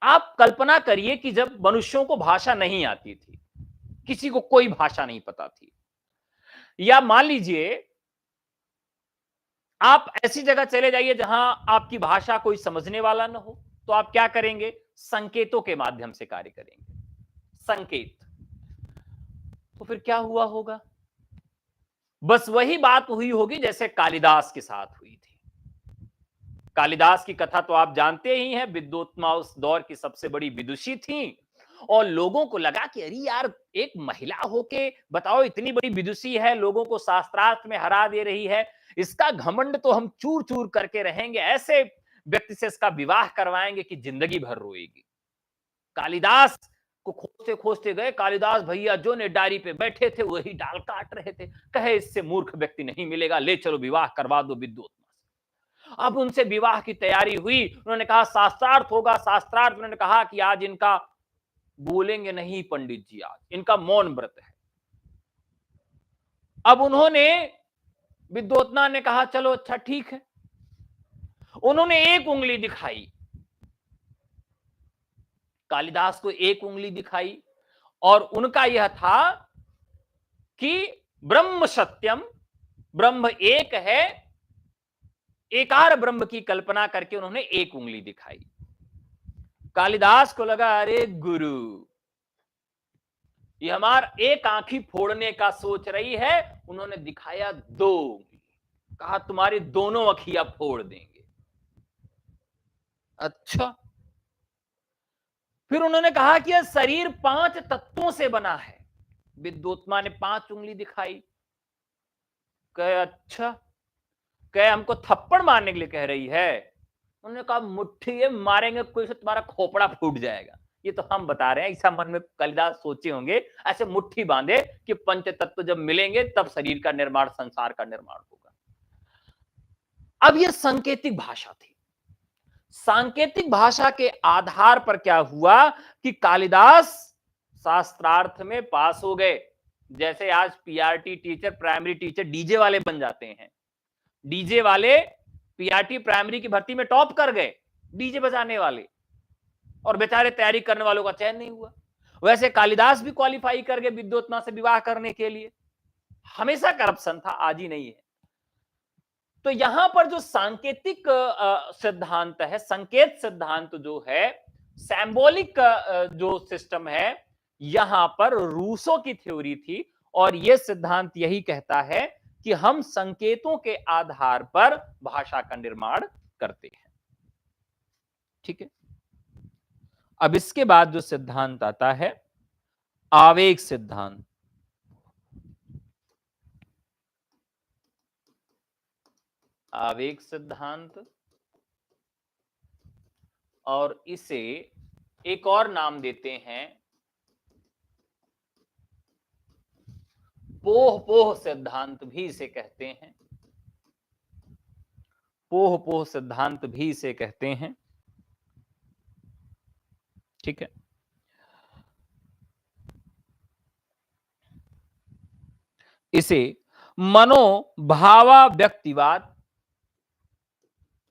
आप कल्पना करिए कि जब मनुष्यों को भाषा नहीं आती थी, किसी को कोई भाषा नहीं पता थी, या मान लीजिए आप ऐसी जगह चले जाइए जहां आपकी भाषा कोई समझने वाला ना हो, तो आप क्या करेंगे? संकेतों के माध्यम से कार्य करेंगे। संकेत। तो फिर क्या हुआ होगा? बस वही बात हुई होगी जैसे कालिदास के साथ हुई थी। कालिदास की कथा तो आप जानते ही हैं, विद्वोत्मा उस दौर की सबसे बड़ी विदुषी थी, और लोगों को लगा कि अरे यार, एक महिला होके बताओ इतनी बड़ी विदुषी है, लोगों को शास्त्रार्थ में हरा दे रही है, इसका घमंड तो हम चूर चूर करके रहेंगे, ऐसे व्यक्ति से इसका विवाह करवाएंगे कि जिंदगी भर रोएगी। कालिदास को खोजते खोजते गए, कालिदास भैया जो ने डायरी पे बैठे थे वही डाल काट रहे थे, कहे इससे मूर्ख व्यक्ति नहीं मिलेगा, ले चलो विवाह करवा दो विद्वोत्मा से। अब उनसे विवाह की तैयारी हुई, उन्होंने कहा शास्त्रार्थ होगा, शास्त्रार्थ। उन्होंने कहा कि आज इनका बोलेंगे नहीं पंडित जी, आज इनका मौन व्रत है। अब उन्होंने, विद्वोत्मा ने कहा चलो अच्छा ठीक है। उन्होंने एक उंगली दिखाई, कालिदास को एक उंगली दिखाई, और उनका यह था कि ब्रह्म सत्यम, ब्रह्म एक है, एकार ब्रह्म की कल्पना करके उन्होंने एक उंगली दिखाई। कालिदास को लगा अरे गुरु, ये हमारा एक आंखी फोड़ने का सोच रही है। उन्होंने दिखाया दो उंगली, कहा तुम्हारी दोनों अखियां फोड़ देंगे। अच्छा, फिर उन्होंने कहा कि यह शरीर 5 तत्वों से बना है। विद्वोत्मा ने 5 उंगली दिखाई। कहे अच्छा, कहे हमको थप्पड़ मारने के लिए कह रही है। उन्होंने कहा मुट्ठी ये मारेंगे कोई से तुम्हारा खोपड़ा फूट जाएगा। ये तो हम बता रहे हैं, ऐसा मन में कालिदास सोचे होंगे, ऐसे मुट्ठी बांधे कि पंच तत्व जब मिलेंगे तब शरीर का निर्माण, संसार का निर्माण होगा। अब यह सांकेतिक भाषा थी। सांकेतिक भाषा के आधार पर क्या हुआ कि कालिदास शास्त्रार्थ में पास हो गए। जैसे आज PRT teacher, primary teacher DJ वाले बन जाते हैं। डीजे वाले पीआरटी प्राइमरी की भर्ती में टॉप कर गए, डीजे बजाने वाले, और बेचारे तैयारी करने वालों का चयन नहीं हुआ। वैसे कालिदास भी क्वालिफाई कर गए विद्वोत्मा से विवाह करने के लिए। हमेशा करप्शन था, आज ही नहीं है। तो यहां पर जो सांकेतिक सिद्धांत है, संकेत सिद्धांत जो है, सैम्बोलिक जो सिस्टम है, यहां पर रूसो की थ्योरी थी। और यह सिद्धांत यही कहता है कि हम संकेतों के आधार पर भाषा का निर्माण करते हैं। ठीक है, अब इसके बाद जो सिद्धांत आता है, आवेग सिद्धांत। आवेग सिद्धांत, और इसे एक और नाम देते हैं पोह पोह सिद्धांत भी इसे कहते हैं। पोह पोह सिद्धांत भी इसे कहते हैं। ठीक है, इसे मनोभावा व्यक्तिवाद,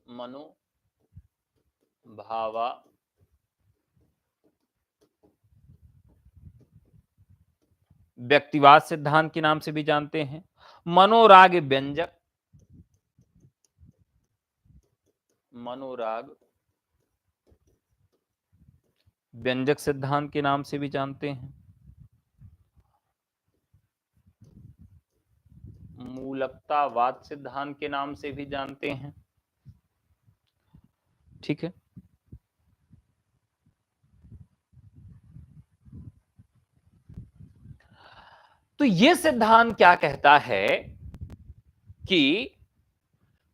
मनोभावा व्यक्तिवाद सिद्धांत के नाम से भी जानते हैं। मनोराग व्यंजक, मनोराग व्यंजक सिद्धांत के नाम से भी जानते हैं। मूलकतावाद सिद्धांत के नाम से भी जानते हैं। ठीक है, तो यह सिद्धांत क्या कहता है कि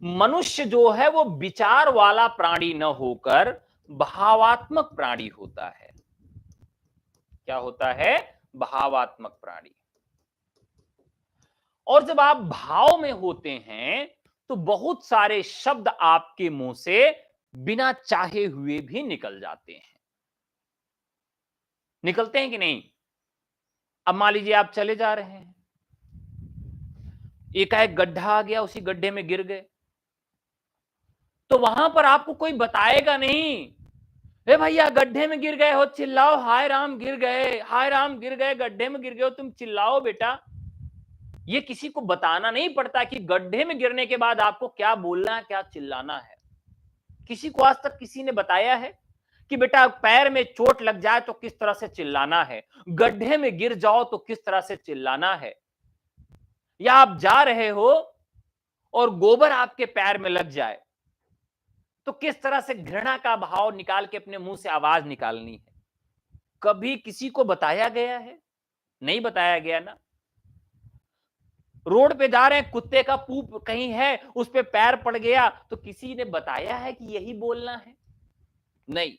मनुष्य जो है वो विचार वाला प्राणी न होकर भावात्मक प्राणी होता है। क्या होता है? भावात्मक प्राणी। और जब आप भाव में होते हैं तो बहुत सारे शब्द आपके मुंह से बिना चाहे हुए भी निकल जाते हैं। निकलते हैं कि नहीं? अब मान लीजिए आप चले जा रहे हैं, एकाएक गड्ढा आ गया, उसी गड्ढे में गिर गए, तो वहां पर आपको कोई बताएगा नहीं, हे भैया गड्ढे में गिर गए हो, चिल्लाओ हाय राम गिर गए, हाय राम गिर गए, गड्ढे में गिर गए हो, तुम चिल्लाओ बेटा। ये किसी को बताना नहीं पड़ता कि गड्ढे में गिरने के बाद आपको क्या बोलना है, क्या चिल्लाना है। किसी को आज तक किसी ने बताया है कि बेटा पैर में चोट लग जाए तो किस तरह से चिल्लाना है, गड्ढे में गिर जाओ तो किस तरह से चिल्लाना है, या आप जा रहे हो और गोबर आपके पैर में लग जाए तो किस तरह से घृणा का भाव निकाल के अपने मुंह से आवाज निकालनी है। कभी किसी को बताया गया है? नहीं बताया गया ना। रोड पे जा रहे हैं, कुत्ते का पूप कहीं है, उस पे पैर पड़ गया, तो किसी ने बताया है कि यही बोलना है? नहीं।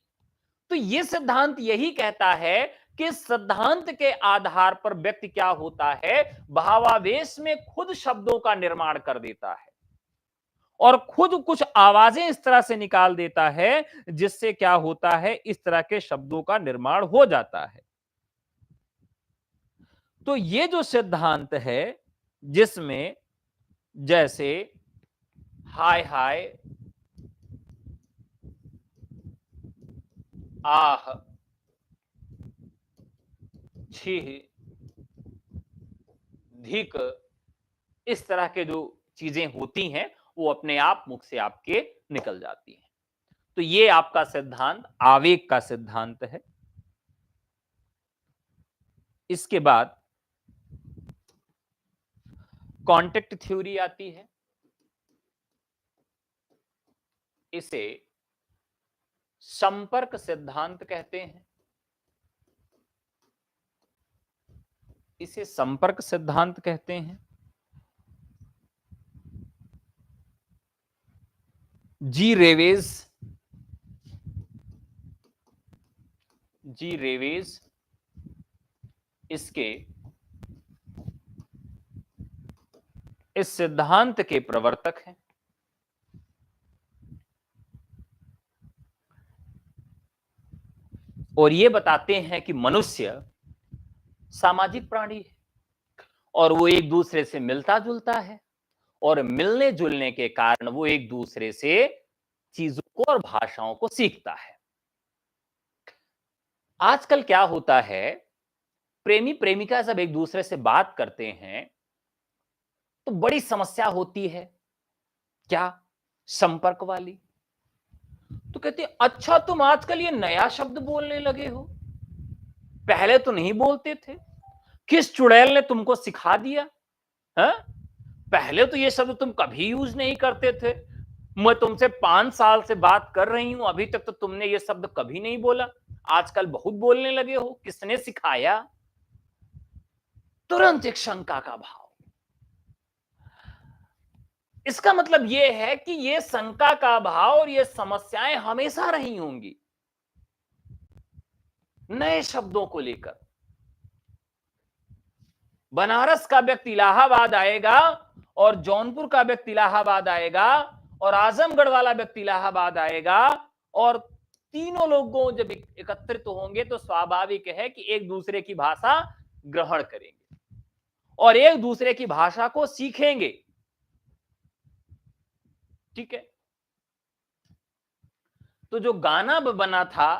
तो ये सिद्धांत यही कहता है कि सिद्धांत के आधार पर व्यक्ति क्या होता है, भावावेश में खुद शब्दों का निर्माण कर देता है और खुद कुछ आवाजें इस तरह से निकाल देता है जिससे क्या होता है, इस तरह के शब्दों का निर्माण हो जाता है। तो ये जो सिद्धांत है, जिसमें जैसे हाय हाय, आह, छीह, धिक, इस तरह के जो चीजें होती हैं वो अपने आप मुख से आपके निकल जाती हैं। तो ये आपका सिद्धांत आवेग का सिद्धांत है। इसके बाद कॉन्टेक्ट थ्योरी आती है। इसे संपर्क सिद्धांत कहते हैं। इसे संपर्क सिद्धांत कहते हैं। जी रेवेज इसके इस सिद्धांत के प्रवर्तक हैं। और ये बताते हैं कि मनुष्य सामाजिक प्राणी है और वो एक दूसरे से मिलता जुलता है और मिलने जुलने के कारण वो एक दूसरे से चीजों को और भाषाओं को सीखता है। आजकल क्या होता है, प्रेमी प्रेमिका जब एक दूसरे से बात करते हैं तो बड़ी समस्या होती है। क्या? संपर्क वाली। तो कहते हैं, अच्छा तुम आजकल ये नया शब्द बोलने लगे हो, पहले तो नहीं बोलते थे, किस चुड़ैल ने तुमको सिखा दिया? हा? पहले तो ये शब्द तुम कभी यूज नहीं करते थे, मैं तुमसे 5 साल से बात कर रही हूं, अभी तक तो तुमने ये शब्द कभी नहीं बोला, आजकल बहुत बोलने लगे हो, किसने सिखाया? तुरंत एक शंका का भाव। इसका मतलब यह है कि ये शंका का भाव और ये समस्याएं हमेशा रही होंगी नए शब्दों को लेकर। बनारस का व्यक्ति इलाहाबाद आएगा और जौनपुर का व्यक्ति इलाहाबाद आएगा और आजमगढ़ वाला व्यक्ति इलाहाबाद आएगा और तीनों लोगों जब एकत्रित होंगे तो स्वाभाविक है कि एक दूसरे की भाषा ग्रहण करेंगे और एक दूसरे की भाषा को सीखेंगे। ठीक है। तो जो गाना बना था,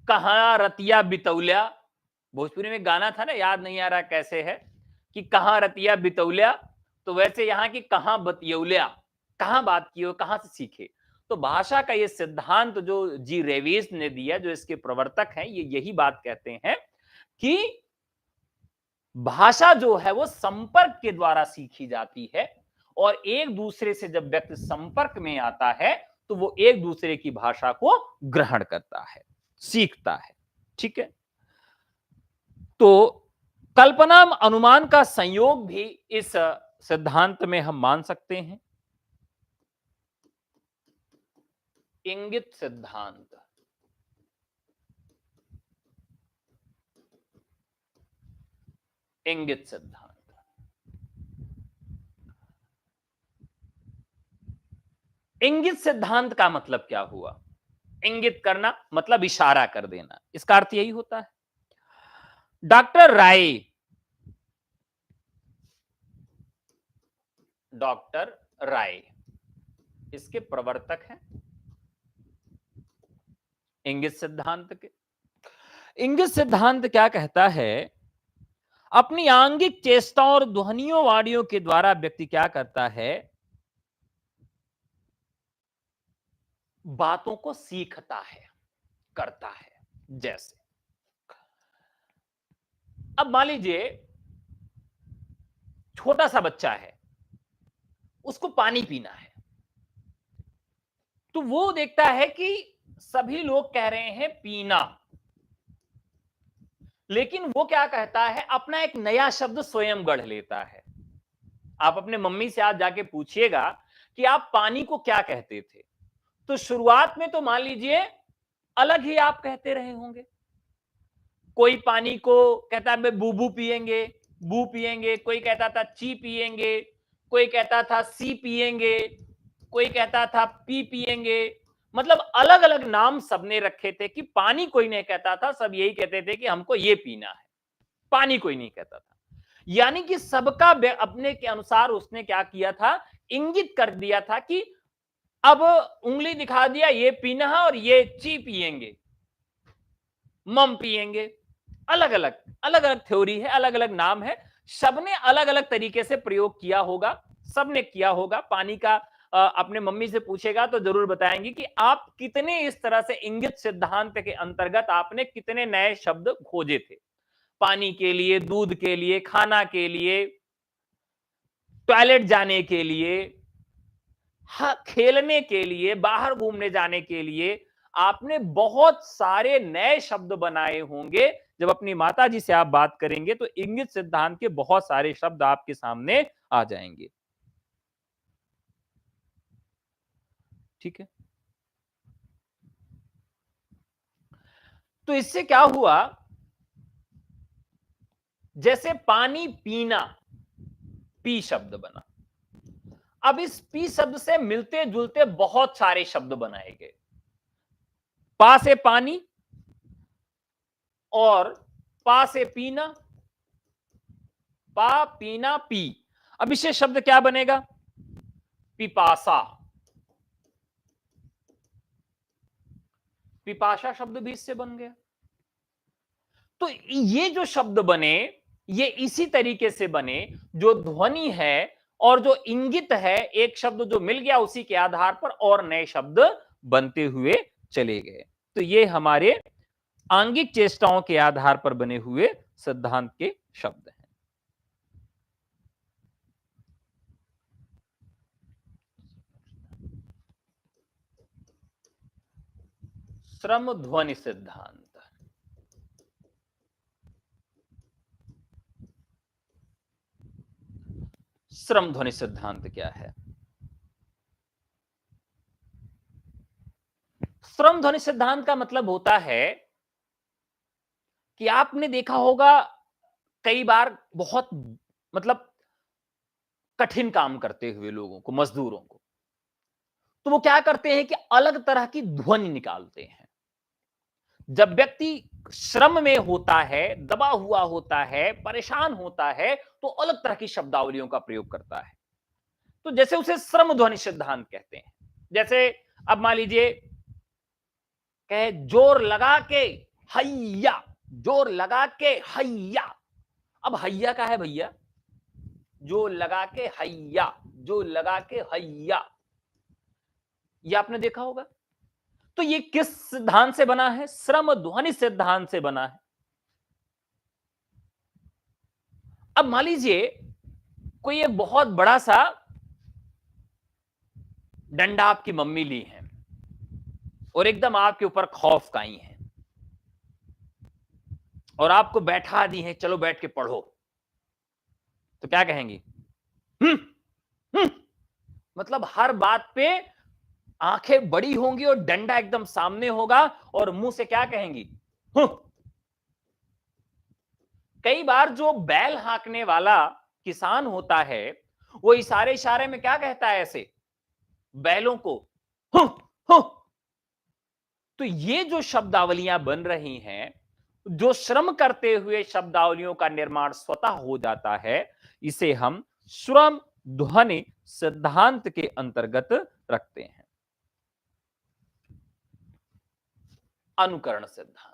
कहां रतिया बितौलिया, भोजपुरी में गाना था ना, याद नहीं आ रहा कैसे है, कि कहां रतिया बितौलिया, तो वैसे यहां की कहां बतियौलिया, कहां बात की हो, कहां से सीखे। तो भाषा का ये सिद्धांत जो जी रेवेस ने दिया, जो इसके प्रवर्तक हैं, ये यही बात कहते हैं कि भाषा जो है वो संपर्क के द्वारा सीखी जाती है और एक दूसरे से जब व्यक्ति संपर्क में आता है तो वो एक दूसरे की भाषा को ग्रहण करता है, सीखता है। ठीक है। तो कल्पना अनुमान का संयोग भी इस सिद्धांत में हम मान सकते हैं। इंगित सिद्धांत, इंगित सिद्धांत, इंगित सिद्धांत का मतलब क्या हुआ? इंगित करना मतलब इशारा कर देना, इसका अर्थ यही होता है। डॉक्टर राय, डॉक्टर राय इसके प्रवर्तक हैं इंगित सिद्धांत के। इंगित सिद्धांत क्या कहता है? अपनी आंगिक चेष्टाओं और ध्वनियों वाणियों के द्वारा व्यक्ति क्या करता है? बातों को सीखता है, करता है। जैसे अब मान लीजिए छोटा सा बच्चा है, उसको पानी पीना है, तो वो देखता है कि सभी लोग कह रहे हैं पीना, लेकिन वो क्या कहता है, अपना एक नया शब्द स्वयं गढ़ लेता है। आप अपने मम्मी से आज जाके पूछिएगा कि आप पानी को क्या कहते थे, तो शुरुआत में तो मान लीजिए अलग ही आप कहते रहे होंगे। कोई पानी को कहता है मैं बूबू पिएंगे, बू पिएंगे, कोई कहता था ची पिएंगे, कोई कहता था सी पिएंगे, कोई कहता था पी पिएंगे। मतलब अलग अलग नाम सबने रखे थे कि पानी कोई नहीं कहता था, सब यही कहते थे कि हमको ये पीना है, पानी कोई नहीं कहता था। यानी कि सबका अपने के अनुसार उसने क्या किया था, इंगित कर दिया था कि अब उंगली दिखा दिया ये पीना है और ये ची पिएंगे, मम पिएंगे। अलग अलग अलग अलग थ्योरी है, अलग अलग नाम है, सबने अलग अलग तरीके से प्रयोग किया होगा, सबने किया होगा। पानी का अपने मम्मी से पूछेगा तो जरूर बताएंगे कि आप कितने इस तरह से इंगित सिद्धांत के अंतर्गत आपने कितने नए शब्द खोजे थे, पानी के लिए, दूध के लिए, खाना के लिए, टॉयलेट जाने के लिए, खेलने के लिए, बाहर घूमने जाने के लिए। आपने बहुत सारे नए शब्द बनाए होंगे। जब अपनी माता जी से आप बात करेंगे तो इंगित सिद्धांत के बहुत सारे शब्द आपके सामने आ जाएंगे। ठीक है, तो इससे क्या हुआ, जैसे पानी पीना, पी शब्द बना। अब इस पी शब्द से मिलते जुलते बहुत सारे शब्द बनाए गए। पा से पानी और पा से पीना, पा पीना पी। अब इससे शब्द क्या बनेगा, पिपासा। पिपाशा शब्द भी इससे बन गया। तो ये जो शब्द बने, ये इसी तरीके से बने, जो ध्वनि है और जो इंगित है, एक शब्द जो मिल गया उसी के आधार पर और नए शब्द बनते हुए चले गए। तो ये हमारे आंगिक चेष्टाओं के आधार पर बने हुए सिद्धांत के शब्द हैं। श्रम ध्वनि सिद्धांत। श्रम ध्वनि सिद्धांत क्या है? श्रम ध्वनि सिद्धांत का मतलब होता है कि आपने देखा होगा कई बार बहुत मतलब कठिन काम करते हुए लोगों को, मजदूरों को, तो वो क्या करते हैं कि अलग तरह की ध्वनि निकालते हैं। जब व्यक्ति श्रम में होता है, दबा हुआ होता है, परेशान होता है, तो अलग तरह की शब्दावलियों का प्रयोग करता है। तो जैसे उसे श्रम ध्वनि सिद्धांत कहते हैं। जैसे अब मान लीजिए कहे जोर लगा के हैया, जोर लगा के हैया। अब हैया का है भैया, जो लगा के हैया, जो लगा के हैया, ये आपने देखा होगा। तो ये किस सिद्धांत से बना है? श्रम ध्वनि सिद्धांत से बना है। अब मान लीजिए कोई एक बहुत बड़ा सा डंडा आपकी मम्मी ली है और एकदम आपके ऊपर खौफ काई है और आपको बैठा दी है, चलो बैठ के पढ़ो, तो क्या कहेंगी? हम्म, हम्म। मतलब हर बात पे आंखें बड़ी होंगी और डंडा एकदम सामने होगा और मुंह से क्या कहेंगी? कई बार जो बैल हाँकने वाला किसान होता है, वो इशारे इशारे में क्या कहता है ऐसे बैलों को? हुँ, हुँ। तो ये जो शब्दावलियां बन रही हैं, जो श्रम करते हुए शब्दावलियों का निर्माण स्वतः हो जाता है, इसे हम श्रम ध्वनि सिद्धांत के अंतर्गत रखते हैं। अनुकरण सिद्धांत।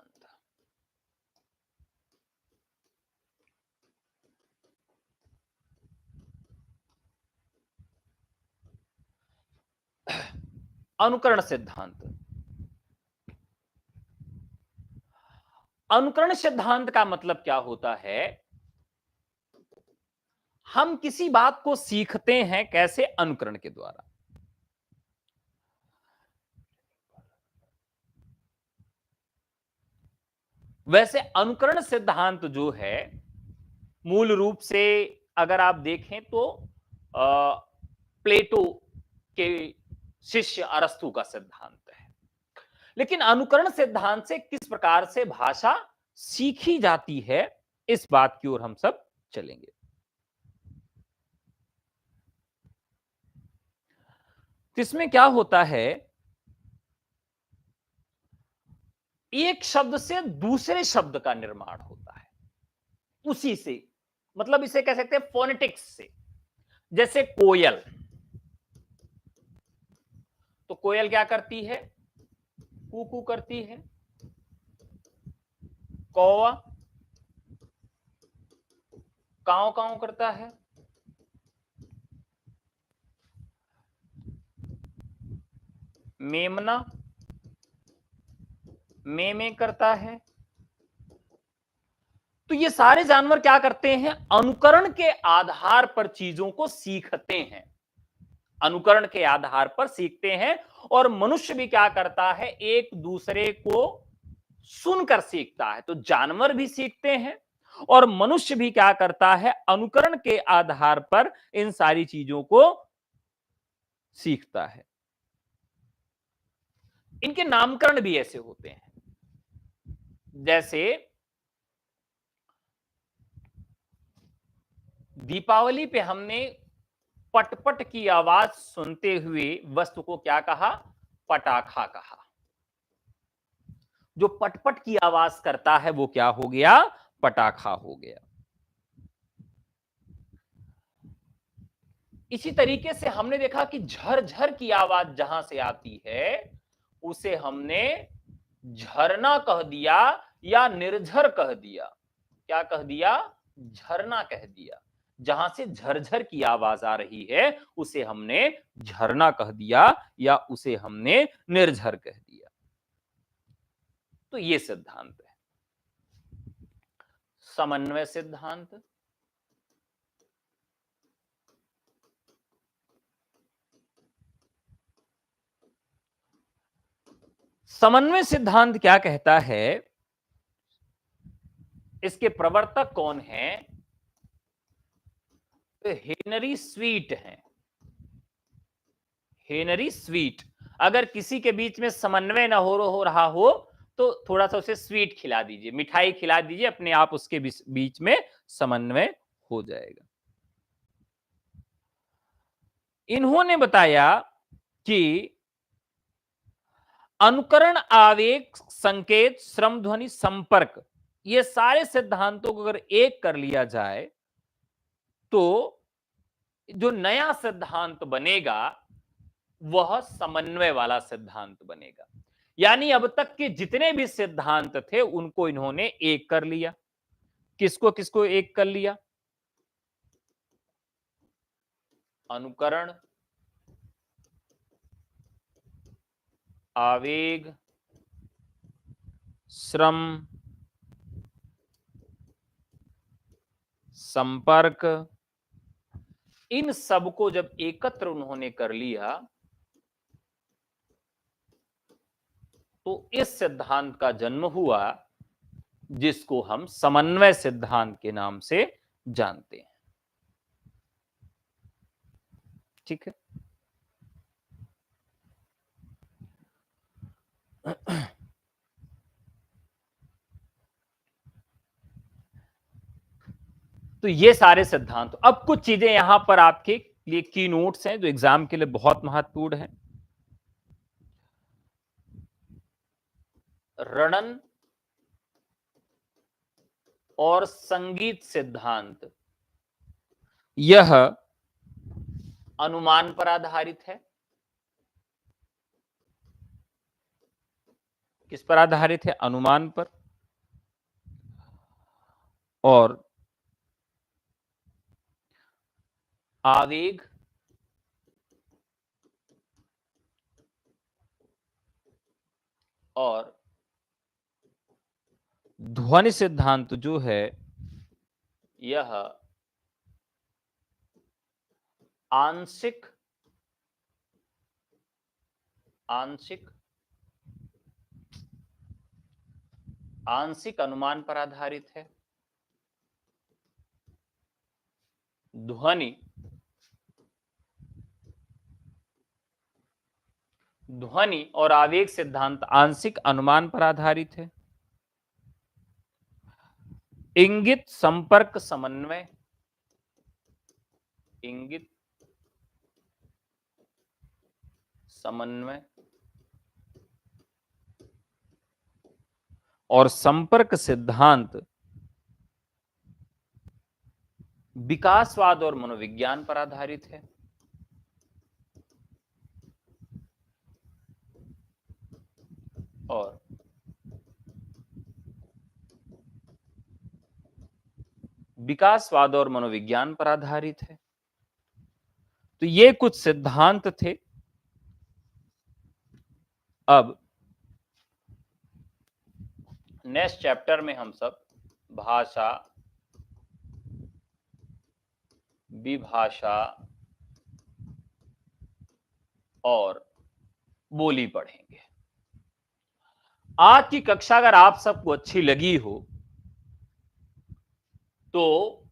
अनुकरण सिद्धांत, अनुकरण सिद्धांत का मतलब क्या होता है? हम किसी बात को सीखते हैं कैसे? अनुकरण के द्वारा। वैसे अनुकरण सिद्धांत जो है मूल रूप से अगर आप देखें तो प्लेटो के शिष्य अरस्तु का सिद्धांत है। लेकिन अनुकरण सिद्धांत से किस प्रकार से भाषा सीखी जाती है, इस बात की ओर हम सब चलेंगे। इसमें क्या होता है, एक शब्द से दूसरे शब्द का निर्माण होता है उसी से, मतलब इसे कह सकते हैं फोनेटिक्स से। जैसे कोयल, तो कोयल क्या करती है, कू करती है। कौवा काव काव करता है। मेमना में करता है। तो ये सारे जानवर क्या करते हैं, अनुकरण के आधार पर चीजों को सीखते हैं, अनुकरण के आधार पर सीखते हैं। और मनुष्य भी क्या करता है, एक दूसरे को सुनकर सीखता है। तो जानवर भी सीखते हैं और मनुष्य भी क्या करता है, अनुकरण के आधार पर इन सारी चीजों को सीखता है। इनके नामकरण भी ऐसे होते हैं। जैसे दीपावली पे हमने पटपट की आवाज सुनते हुए वस्तु को क्या कहा, पटाखा कहा। जो पटपट की आवाज करता है वो क्या हो गया, पटाखा हो गया। इसी तरीके से हमने देखा कि झरझर की आवाज जहां से आती है उसे हमने झरना कह दिया या निर्झर कह दिया। क्या कह दिया, झरना कह दिया। जहां से झरझर की आवाज आ रही है उसे हमने झरना कह दिया या उसे हमने निर्झर कह दिया। तो ये सिद्धांत है समन्वय सिद्धांत। समन्वय सिद्धांत क्या कहता है, इसके प्रवर्तक कौन है, तो हेनरी स्वीट हैं। Henry sweet. अगर किसी के बीच में समन्वय ना हो रहा हो तो थोड़ा सा उसे स्वीट खिला दीजिए, मिठाई खिला दीजिए, अपने आप उसके बीच में समन्वय हो जाएगा। इन्होंने बताया कि अनुकरण, आवेग, संकेत, श्रम ध्वनि, संपर्क, ये सारे सिद्धांतों को अगर एक कर लिया जाए तो जो नया सिद्धांत बनेगा वह समन्वय वाला सिद्धांत बनेगा। यानी अब तक के जितने भी सिद्धांत थे उनको इन्होंने एक कर लिया। किसको किसको एक कर लिया, अनुकरण, आवेग, श्रम, संपर्क, इन सबको जब एकत्र उन्होंने कर लिया तो इस सिद्धांत का जन्म हुआ जिसको हम समन्वय सिद्धांत के नाम से जानते हैं। ठीक है। तो ये सारे सिद्धांत, अब कुछ चीजें यहां पर आपके लिए की नोट्स हैं जो एग्जाम के लिए बहुत महत्वपूर्ण है। रणन और संगीत सिद्धांत यह अनुमान पर आधारित है। किस पर आधारित है, अनुमान पर। और आवेग और ध्वनि सिद्धांत जो है यह आंशिक आंशिक आंशिक अनुमान पर आधारित है। ध्वनि ध्वनि और आवेग सिद्धांत आंशिक अनुमान पर आधारित है। इंगित संपर्क समन्वय, इंगित समन्वय और संपर्क सिद्धांत विकासवाद और मनोविज्ञान पर आधारित है। और विकासवाद और मनोविज्ञान पर आधारित है। तो ये कुछ सिद्धांत थे। अब नेक्स्ट चैप्टर में हम सब भाषा, विभाषा और बोली पढ़ेंगे। आज की कक्षा अगर आप सबको अच्छी लगी हो तो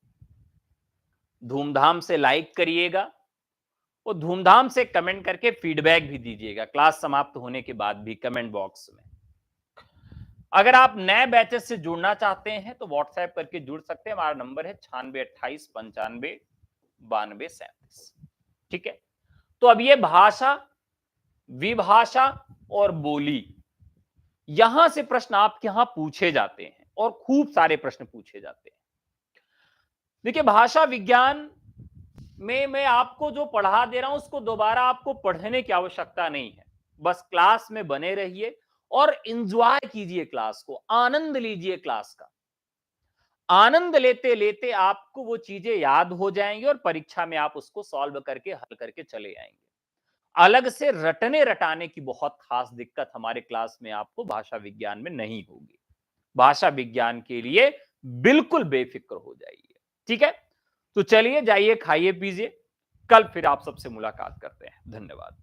धूमधाम से लाइक करिएगा और धूमधाम से कमेंट करके फीडबैक भी दीजिएगा क्लास समाप्त होने के बाद भी कमेंट बॉक्स में। अगर आप नए बैचेस से जुड़ना चाहते हैं तो व्हाट्सएप करके जुड़ सकते हैं। हमारा नंबर है 9628959237। ठीक है, तो अब ये भाषा, विभाषा और बोली, यहां से प्रश्न आपके यहां पूछे जाते हैं और खूब सारे प्रश्न पूछे जाते हैं। देखिए, भाषा विज्ञान में मैं आपको जो पढ़ा दे रहा हूं उसको दोबारा आपको पढ़ने की आवश्यकता नहीं है। बस क्लास में बने रहिए और एंजॉय कीजिए क्लास को, आनंद लीजिए क्लास का। आनंद लेते लेते आपको वो चीजें याद हो जाएंगी और परीक्षा में आप उसको सॉल्व करके हल करके चले आएंगे। अलग से रटने रटाने की बहुत खास दिक्कत हमारे क्लास में आपको भाषा विज्ञान में नहीं होगी। भाषा विज्ञान के लिए बिल्कुल बेफिक्र हो जाइए। ठीक है, तो चलिए जाइए, खाइए पीजिए। कल फिर आप सबसे मुलाकात करते हैं। धन्यवाद।